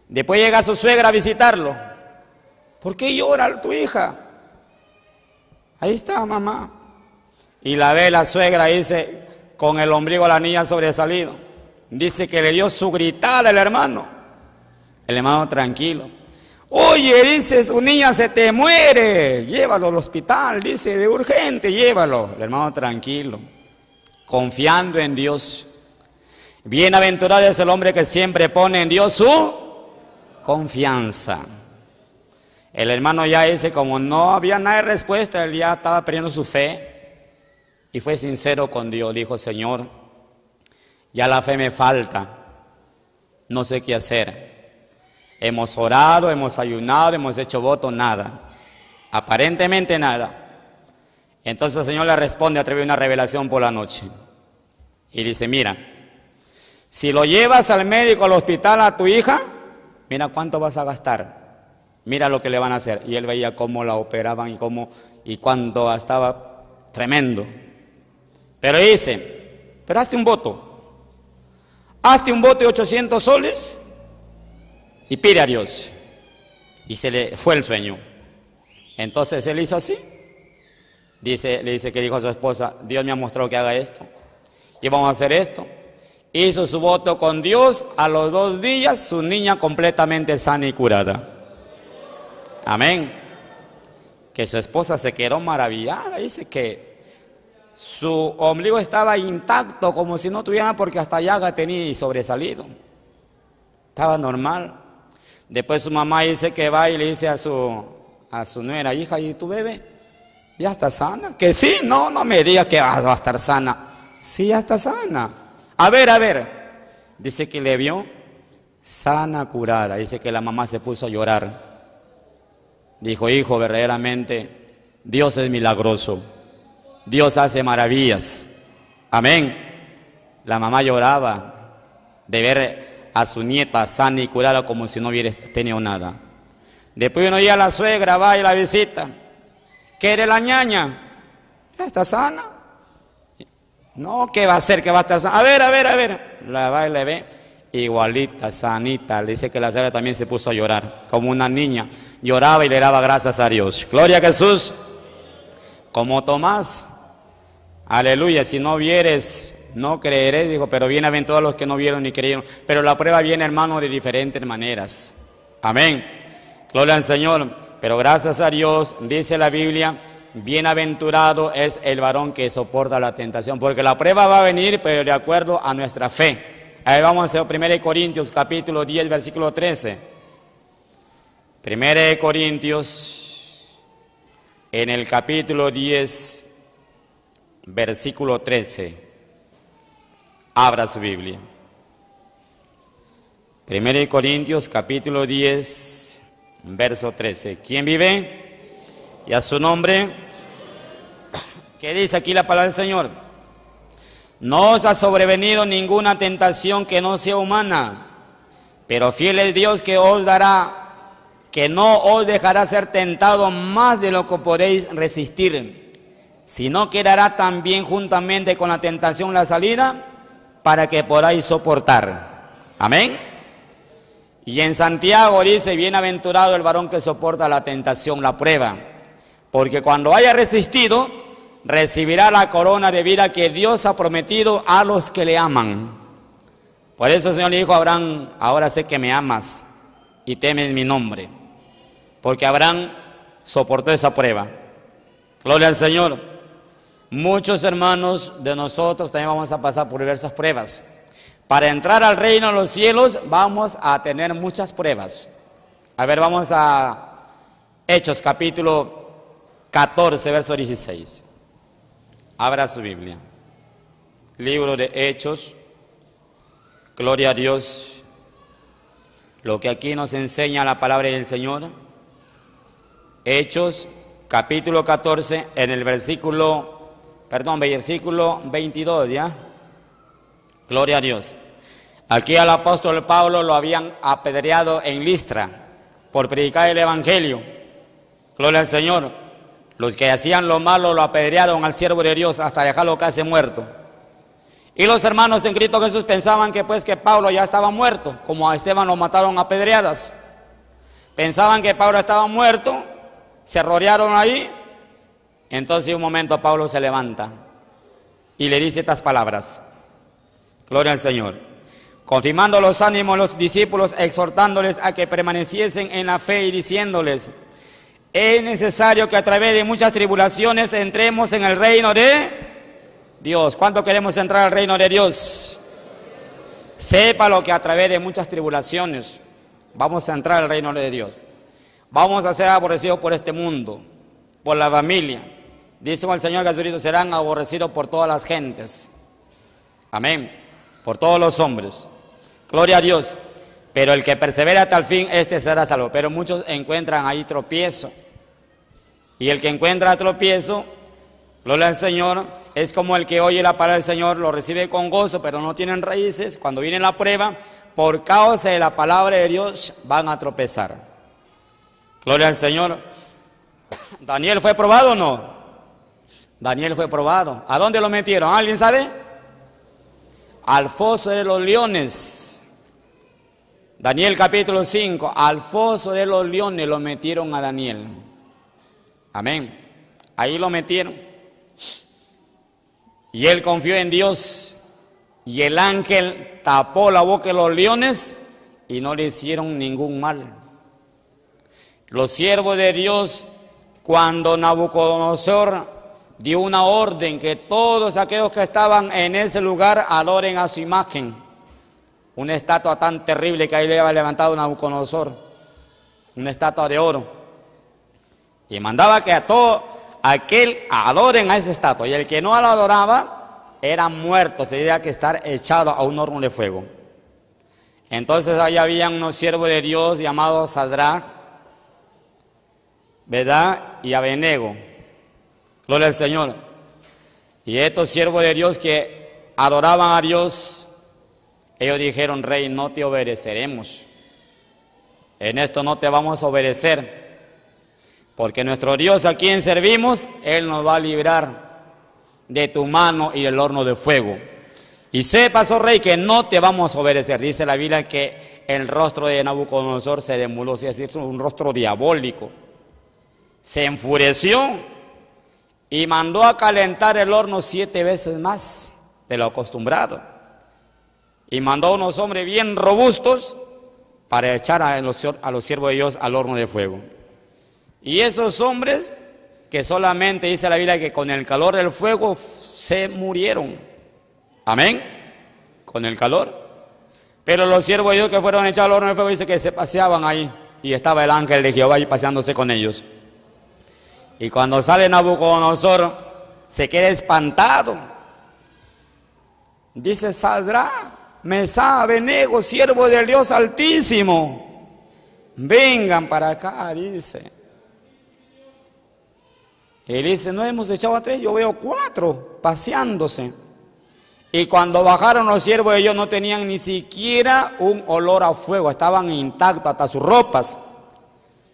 Después llega su suegra a visitarlo. ¿Por qué llora tu hija? Ahí está, mamá. Y la ve la suegra, dice, con el ombligo a la niña sobresalido. Dice que le dio su gritada al hermano. El hermano tranquilo. Oye, dice, su niña se te muere. Llévalo al hospital, dice, de urgente, llévalo. El hermano tranquilo, confiando en Dios. Bienaventurado es el hombre que siempre pone en Dios su confianza. El hermano ya dice, como no había nada de respuesta, él ya estaba perdiendo su fe. Y fue sincero con Dios, dijo, Señor, ya la fe me falta, no sé qué hacer. Hemos orado, hemos ayunado, hemos hecho voto, nada. Aparentemente nada. Entonces el Señor le responde a través de una revelación por la noche. Y dice, mira, si lo llevas al médico, al hospital, a tu hija, mira cuánto vas a gastar. Mira lo que le van a hacer. Y él veía cómo la operaban y cuánto gastaba, tremendo. Pero dice, pero hazte un voto. Hazte un voto de 800 soles y pide a Dios. Y se le fue el sueño. Entonces él hizo así. Le dice que dijo a su esposa, Dios me ha mostrado que haga esto. Y vamos a hacer esto. Hizo su voto con Dios. A los 2 días su niña completamente sana y curada. Amén. Que su esposa se quedó maravillada. Dice que su ombligo estaba intacto, como si no tuviera, porque hasta llaga tenía y sobresalido. Estaba normal. Después su mamá dice que va y le dice a su nuera, hija, ¿y tu bebé? ¿Ya está sana? Que sí, no me diga que va a estar sana. Sí, ya está sana. A ver. Dice que le vio sana, curada. Dice que la mamá se puso a llorar. Dijo, hijo, verdaderamente Dios es milagroso. Dios hace maravillas. Amén. La mamá lloraba de ver a su nieta sana y curada como si no hubiera tenido nada. Después uno día la suegra va y la visita. ¿Quiere la ñaña? ¿Ya está sana? No, ¿qué va a hacer? ¿Qué va a estar sana? A ver. La va y le ve. Igualita, sanita. Le dice que la suegra también se puso a llorar, como una niña. Lloraba y le daba gracias a Dios. Gloria a Jesús. Como Tomás. Aleluya, si no vieres, no creeré, dijo, pero bienaventurados los que no vieron ni creyeron. Pero la prueba viene, hermano, de diferentes maneras. Amén. Gloria al Señor. Pero gracias a Dios, dice la Biblia, bienaventurado es el varón que soporta la tentación, porque la prueba va a venir, pero de acuerdo a nuestra fe. Ahí vamos a 1 Corintios, capítulo 10, versículo 13. 1 Corintios, en el capítulo 10, versículo 13. Abra su Biblia. 1 Corintios, capítulo 10, verso 13. ¿Quién vive? Y a su nombre. ¿Qué dice aquí la palabra del Señor? No os ha sobrevenido ninguna tentación que no sea humana, pero fiel es Dios que os dará, que no os dejará ser tentado más de lo que podéis resistir, sino que dará también juntamente con la tentación la salida para que podáis soportar. Amén. Y en Santiago dice, bienaventurado el varón que soporta la tentación, la prueba, porque cuando haya resistido, recibirá la corona de vida que Dios ha prometido a los que le aman. Por eso el Señor le dijo a Abraham, ahora sé que me amas y temes mi nombre, porque Abraham soportó esa prueba. Gloria al Señor. Muchos hermanos de nosotros también vamos a pasar por diversas pruebas. Para entrar al reino de los cielos vamos a tener muchas pruebas. A ver, vamos a Hechos capítulo 14, verso 16. Abra su Biblia. Libro de Hechos. Gloria a Dios. Lo que aquí nos enseña la palabra del Señor. Hechos capítulo 14, en el versículo 22, ¿ya? Gloria a Dios. Aquí al apóstol Pablo lo habían apedreado en Listra por predicar el evangelio. Gloria al Señor. Los que hacían lo malo lo apedrearon al siervo de Dios hasta dejarlo casi muerto. Y los hermanos en Cristo Jesús pensaban que Pablo ya estaba muerto, como a Esteban lo mataron a pedradas. Pensaban que Pablo estaba muerto, se rodearon ahí. Entonces un momento Pablo se levanta y le dice estas palabras. Gloria al Señor. Confirmando los ánimos de los discípulos, exhortándoles a que permaneciesen en la fe y diciéndoles, es necesario que a través de muchas tribulaciones entremos en el reino de Dios. ¿Cuánto queremos entrar al reino de Dios? Sépalo que a través de muchas tribulaciones vamos a entrar al reino de Dios. Vamos a ser aborrecidos por este mundo, por la familia. Dice el Señor Jesucristo, serán aborrecidos por todas las gentes. Amén. Por todos los hombres. Gloria a Dios. Pero el que persevera hasta el fin, este será salvo. Pero muchos encuentran ahí tropiezo. Y el que encuentra tropiezo, gloria al Señor, es como el que oye la palabra del Señor, lo recibe con gozo, pero no tienen raíces. Cuando viene la prueba, por causa de la palabra de Dios, van a tropezar. Gloria al Señor. ¿Daniel fue probado o no? Daniel fue probado. ¿A dónde lo metieron? ¿Alguien sabe? Al foso de los leones. Daniel capítulo 5. Al foso de los leones lo metieron a Daniel. Amén. Ahí lo metieron. Y él confió en Dios. Y el ángel tapó la boca de los leones y no le hicieron ningún mal. Los siervos de Dios, cuando Nabucodonosor dio una orden que todos aquellos que estaban en ese lugar adoren a su imagen, una estatua tan terrible que ahí le había levantado Nabucodonosor, una estatua de oro, y mandaba que a todo aquel adoren a esa estatua, y el que no la adoraba era muerto, se tenía que estar echado a un horno de fuego. Entonces ahí había unos siervos de Dios llamados Sadrach, ¿verdad? Y Abednego. Gloria al Señor. Y estos siervos de Dios que adoraban a Dios, ellos dijeron, Rey, no te obedeceremos. En esto no te vamos a obedecer. Porque nuestro Dios a quien servimos, Él nos va a librar de tu mano y del horno de fuego. Y sepas, oh Rey, que no te vamos a obedecer. Dice la Biblia que el rostro de Nabucodonosor se demudó, es decir, un rostro diabólico. Se enfureció y mandó a calentar el horno 7 veces más de lo acostumbrado. Y mandó a unos hombres bien robustos para echar a los siervos de Dios al horno de fuego. Y esos hombres, que solamente dice la Biblia que con el calor del fuego se murieron. Amén. Con el calor. Pero los siervos de Dios que fueron echados al horno de fuego, dice que se paseaban ahí. Y estaba el ángel de Jehová ahí paseándose con ellos. Y cuando sale Nabucodonosor, se queda espantado. Dice, Sadrach, Mesach, Abednego, siervo del Dios Altísimo, vengan para acá, dice. Él dice, no hemos echado a 3, yo veo 4 paseándose. Y cuando bajaron los siervos de Dios no tenían ni siquiera un olor a fuego, estaban intactos hasta sus ropas.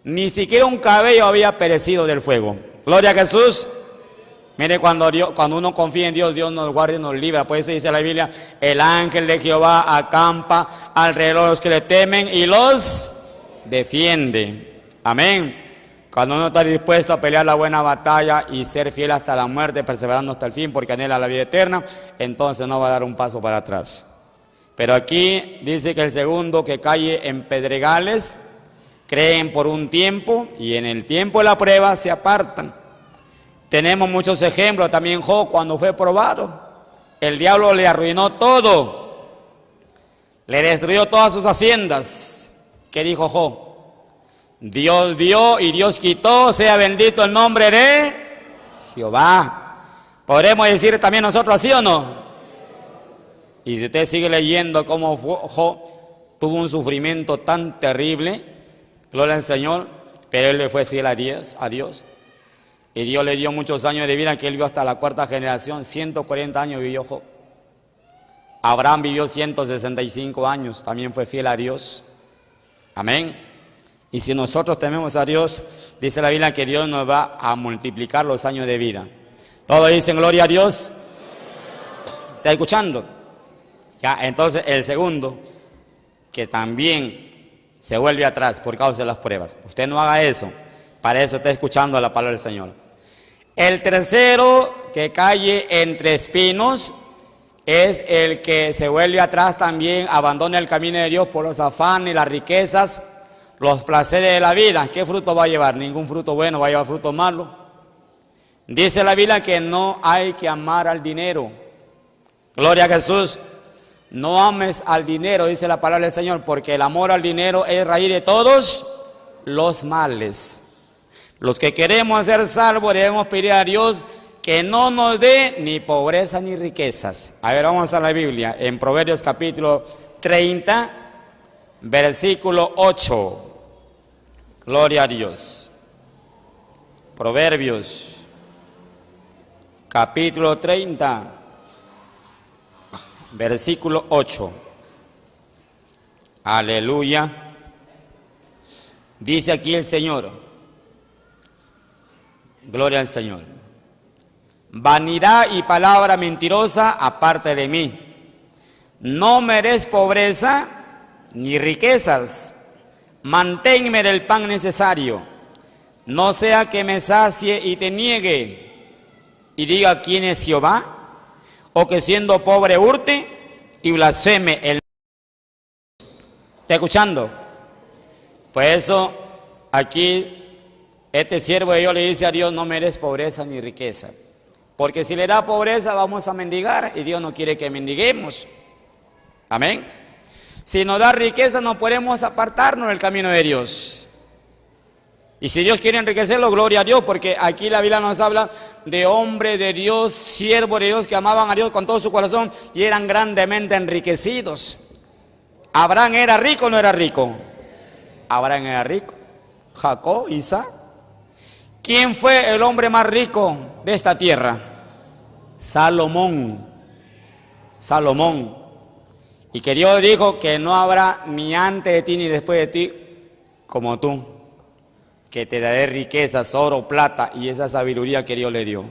Ni siquiera un cabello había perecido del fuego. Gloria a Jesús. Mire, cuando uno confía en Dios, Dios nos guarda y nos libra. Por eso dice la Biblia, el ángel de Jehová acampa alrededor de los que le temen y los defiende. Amén. Cuando uno está dispuesto a pelear la buena batalla y ser fiel hasta la muerte, perseverando hasta el fin, porque anhela la vida eterna, entonces no va a dar un paso para atrás. Pero aquí dice que el segundo que cae en pedregales, creen por un tiempo y en el tiempo de la prueba se apartan. Tenemos muchos ejemplos, también Job cuando fue probado, el diablo le arruinó todo, le destruyó todas sus haciendas. ¿Qué dijo Job? Dios dio y Dios quitó, sea bendito el nombre de Jehová. ¿Podremos decir también nosotros así o no? Y si usted sigue leyendo cómo Job tuvo un sufrimiento tan terrible, gloria al Señor, pero él le fue fiel a Dios. Y Dios le dio muchos años de vida, que él vivió hasta la cuarta generación. 140 años vivió Job. Abraham vivió 165 años, también fue fiel a Dios. Amén. Y si nosotros tememos a Dios, dice la Biblia que Dios nos va a multiplicar los años de vida. Todos dicen gloria a Dios. ¿Está escuchando? Ya, entonces el segundo, que también se vuelve atrás por causa de las pruebas. Usted no haga eso. Para eso está escuchando la palabra del Señor. El tercero que cae entre espinos es el que se vuelve atrás también, abandona el camino de Dios por los afanes, las riquezas, los placeres de la vida. ¿Qué fruto va a llevar? Ningún fruto bueno, va a llevar fruto malo. Dice la Biblia que no hay que amar al dinero. Gloria a Jesús. No ames al dinero, dice la palabra del Señor, porque el amor al dinero es raíz de todos los males. Los que queremos ser salvos debemos pedir a Dios que no nos dé ni pobreza ni riquezas. A ver, vamos a la Biblia, en Proverbios capítulo 30, versículo 8. Gloria a Dios. Proverbios capítulo 30, versículo 8. Aleluya. Dice aquí el Señor. Gloria al Señor. Vanidad y palabra mentirosa aparte de mí. No me des pobreza ni riquezas. Manténme del pan necesario. No sea que me sacie y te niegue y diga quién es Jehová, o que siendo pobre hurte y blasfeme el... ¿Está escuchando? Pues eso aquí... Este siervo de Dios le dice a Dios, no mereces pobreza ni riqueza. Porque si le da pobreza vamos a mendigar y Dios no quiere que mendiguemos. Amén. Si nos da riqueza no podemos apartarnos del camino de Dios. Y si Dios quiere enriquecerlo, gloria a Dios, porque aquí la Biblia nos habla de hombres de Dios, siervos de Dios que amaban a Dios con todo su corazón y eran grandemente enriquecidos. ¿Abraham era rico o no era rico? Abraham era rico. Jacob, Isaac. ¿Quién fue el hombre más rico de esta tierra? Salomón. Salomón. Y que Dios dijo que no habrá ni antes de ti ni después de ti como tú, que te daré riquezas, oro, plata y esa sabiduría que Dios le dio.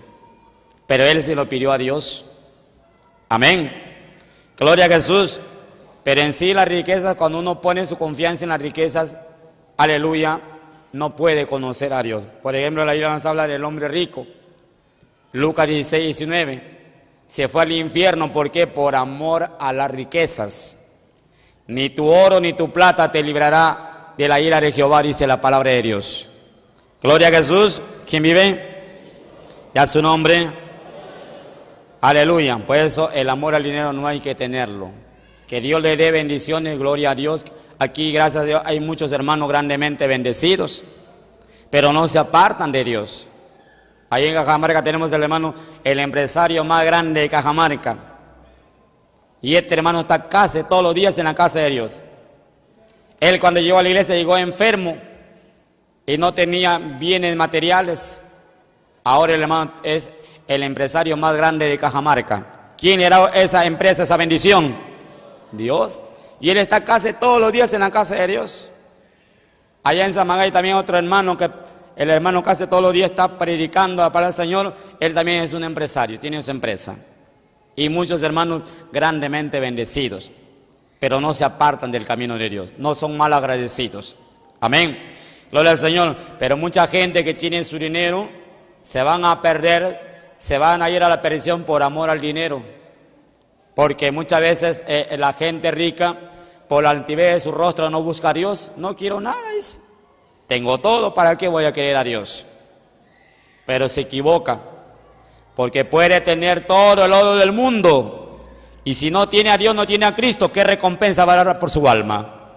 Pero él se lo pidió a Dios. Amén. Gloria a Jesús. Pero en sí las riquezas, cuando uno pone su confianza en las riquezas, aleluya, no puede conocer a Dios. Por ejemplo, la Biblia nos habla del hombre rico. Lucas 16, 19. Se fue al infierno, ¿por qué? Por amor a las riquezas. Ni tu oro ni tu plata te librará de la ira de Jehová, dice la palabra de Dios. Gloria a Jesús. ¿Quién vive? Ya su nombre. Aleluya. Por eso el amor al dinero no hay que tenerlo. Que Dios le dé bendiciones, gloria a Dios. Aquí, gracias a Dios, hay muchos hermanos grandemente bendecidos, pero no se apartan de Dios. Ahí en Cajamarca tenemos el hermano, el empresario más grande de Cajamarca. Y este hermano está casi todos los días en la casa de Dios. Él cuando llegó a la iglesia llegó enfermo y no tenía bienes materiales. Ahora el hermano es el empresario más grande de Cajamarca. ¿Quién le da esa empresa, esa bendición? Dios. Y él está casi todos los días en la casa de Dios. Allá en Samagay también otro hermano que el hermano casi todos los días está predicando la palabra del Señor, él también es un empresario, tiene su empresa. Y muchos hermanos grandemente bendecidos, pero no se apartan del camino de Dios, no son mal agradecidos. Amén. Gloria al Señor. Pero mucha gente que tiene su dinero se van a perder, se van a ir a la perdición por amor al dinero. Porque muchas veces la gente rica, por la altivez de su rostro, no busca a Dios. No quiero nada, dice. Tengo todo, ¿para qué voy a querer a Dios? Pero se equivoca, porque puede tener todo el oro del mundo, y si no tiene a Dios, no tiene a Cristo, ¿qué recompensa va a dar por su alma?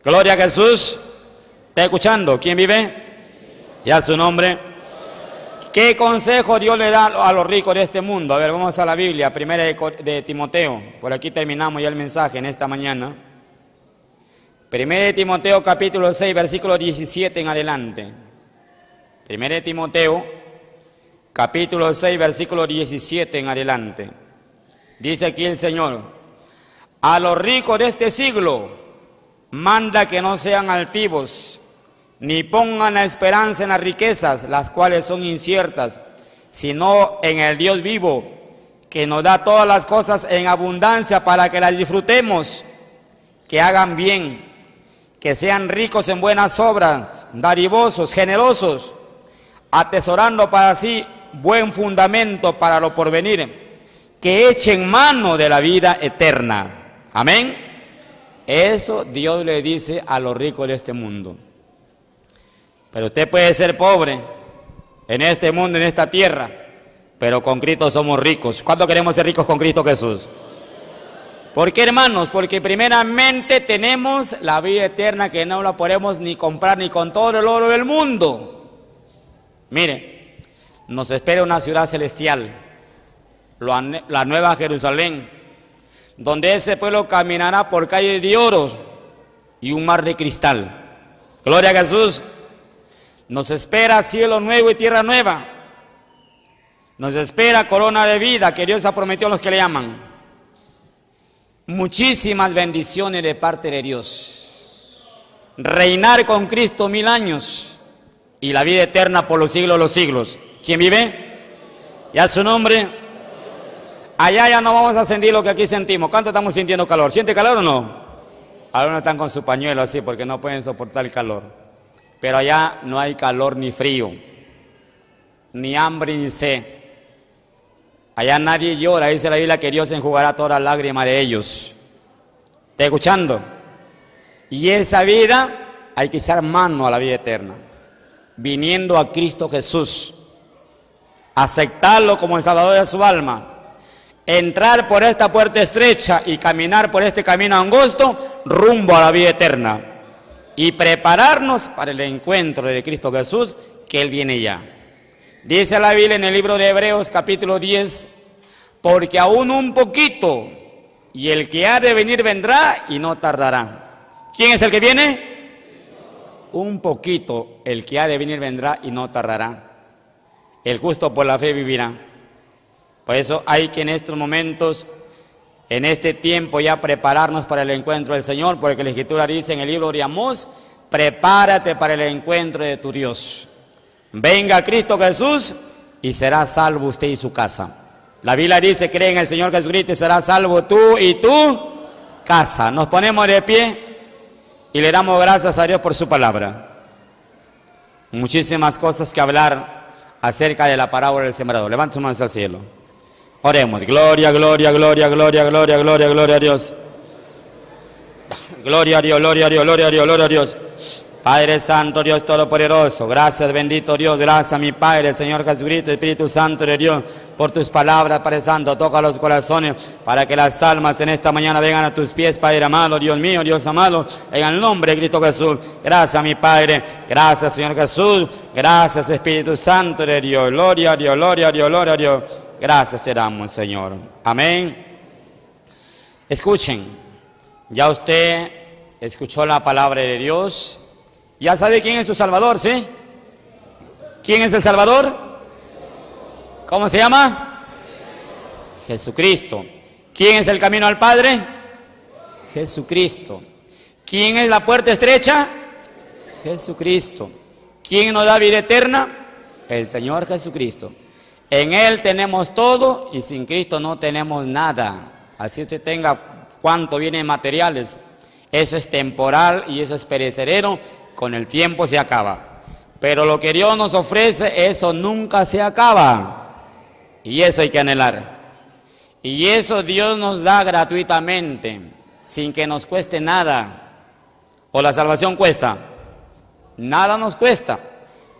Gloria a Jesús. ¿Está escuchando? ¿Quién vive? Ya su nombre. ¿Qué consejo Dios le da a los ricos de este mundo? A ver, vamos a la Biblia, primera de Timoteo. Por aquí terminamos ya el mensaje en esta mañana. Primera de Timoteo, capítulo 6, versículo 17 en adelante. Primera de Timoteo, capítulo 6, versículo 17 en adelante. Dice aquí el Señor: a los ricos de este siglo manda que no sean altivos, ni pongan la esperanza en las riquezas, las cuales son inciertas, sino en el Dios vivo, que nos da todas las cosas en abundancia para que las disfrutemos. Que hagan bien, que sean ricos en buenas obras, dadivosos, generosos, atesorando para sí buen fundamento para lo porvenir, que echen mano de la vida eterna. Amén. Eso Dios le dice a los ricos de este mundo. Pero usted puede ser pobre en este mundo, en esta tierra, pero con Cristo somos ricos. ¿Cuándo queremos ser ricos con Cristo Jesús? ¿Por qué, hermanos? Porque primeramente tenemos la vida eterna, que no la podemos ni comprar ni con todo el oro del mundo. Mire, nos espera una ciudad celestial, la nueva Jerusalén, donde ese pueblo caminará por calles de oro y un mar de cristal. Gloria a Jesús. Nos espera cielo nuevo y tierra nueva. Nos espera corona de vida que Dios ha prometido a los que le aman. Muchísimas bendiciones de parte de Dios. Reinar con Cristo 1000 años y la vida eterna por los siglos de los siglos. ¿Quién vive? Ya su nombre. Allá ya no vamos a sentir lo que aquí sentimos. ¿Cuánto estamos sintiendo calor? ¿Siente calor o no? Algunos están con su pañuelo así porque no pueden soportar el calor. Pero allá no hay calor ni frío, ni hambre ni sed. Allá nadie llora, dice la Biblia que Dios enjugará todas las lágrimas de ellos. ¿Está escuchando? Y esa vida hay que echar mano a la vida eterna, viniendo a Cristo Jesús, aceptarlo como el Salvador de su alma, entrar por esta puerta estrecha y caminar por este camino angosto rumbo a la vida eterna. Y prepararnos para el encuentro de Cristo Jesús, que Él viene ya. Dice la Biblia en el libro de Hebreos capítulo 10, porque aún un poquito, y el que ha de venir vendrá y no tardará. ¿Quién es el que viene? Un poquito, el que ha de venir vendrá y no tardará. El justo por la fe vivirá. Por eso hay que en estos momentos, en este tiempo ya prepararnos para el encuentro del Señor, porque la Escritura dice en el libro de Amós: prepárate para el encuentro de tu Dios. Venga Cristo Jesús y será salvo usted y su casa. La Biblia dice: cree en el Señor Jesucristo y serás salvo tú y tu casa. Nos ponemos de pie y le damos gracias a Dios por su palabra. Muchísimas cosas que hablar acerca de la parábola del sembrador. Levanta sus manos al cielo. Oremos. Gloria, gloria, gloria, gloria, gloria, gloria, gloria a Dios. Gloria a Dios, gloria a Dios, gloria a Dios, gloria a Dios. Padre Santo, Dios Todopoderoso, gracias, bendito Dios, gracias mi Padre, Señor Jesucristo, Espíritu Santo de Dios, por tus palabras, Padre Santo. Toca los corazones para que las almas en esta mañana vengan a tus pies, Padre amado, Dios mío, Dios amado, en el nombre de Cristo Jesús. Gracias mi Padre, gracias Señor Jesús, gracias Espíritu Santo de Dios. Gloria a Dios, gloria a Dios, gloria a Dios. Gracias te damos, Señor. Amén. Escuchen, ya usted escuchó la palabra de Dios. Ya sabe quién es su Salvador, ¿sí? ¿Quién es el Salvador? ¿Cómo se llama? Jesucristo. ¿Quién es el camino al Padre? Jesucristo. ¿Quién es la puerta estrecha? Jesucristo. ¿Quién nos da vida eterna? El Señor Jesucristo. En Él tenemos todo y sin Cristo no tenemos nada. Así usted tenga cuánto bienes materiales, eso es temporal y eso es perecedero, con el tiempo se acaba. Pero lo que Dios nos ofrece, eso nunca se acaba. Y eso hay que anhelar. Y eso Dios nos da gratuitamente, sin que nos cueste nada. ¿O la salvación cuesta? Nada nos cuesta.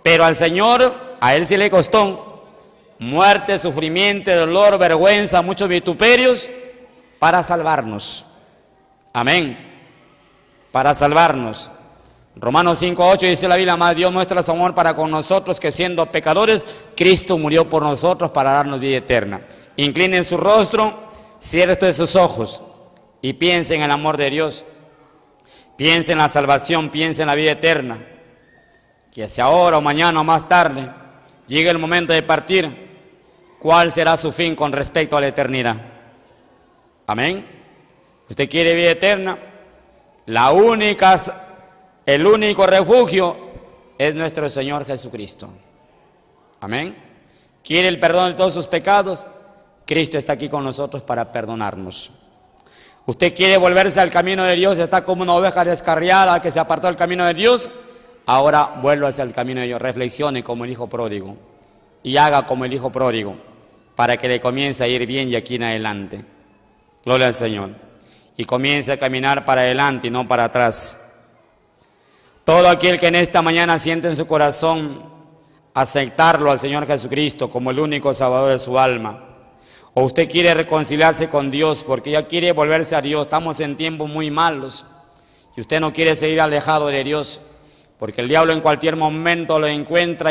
Pero al Señor, a Él sí le costó muerte, sufrimiento, dolor, vergüenza, muchos vituperios para salvarnos. Amén. Para salvarnos. Romanos 5:8 dice la Biblia: más Dios muestra su amor para con nosotros, que siendo pecadores, Cristo murió por nosotros para darnos vida eterna. Inclinen su rostro, cierren sus ojos y piensen en el amor de Dios. Piensen en la salvación, piensen en la vida eterna. Que si ahora o mañana o más tarde llegue el momento de partir, ¿cuál será su fin con respecto a la eternidad? Amén. ¿Usted quiere vida eterna? El único refugio es nuestro Señor Jesucristo. Amén. ¿Quiere el perdón de todos sus pecados? Cristo está aquí con nosotros para perdonarnos. ¿Usted quiere volverse al camino de Dios? Está como una oveja descarriada que se apartó del camino de Dios. Ahora vuélvase al camino de Dios. Reflexione como el hijo pródigo y haga como el hijo pródigo para que le comience a ir bien de aquí en adelante. Gloria al Señor. Y comience a caminar para adelante y no para atrás. Todo aquel que en esta mañana siente en su corazón aceptarlo al Señor Jesucristo como el único salvador de su alma, o usted quiere reconciliarse con Dios porque ya quiere volverse a Dios, estamos en tiempos muy malos y usted no quiere seguir alejado de Dios porque el diablo en cualquier momento lo encuentra y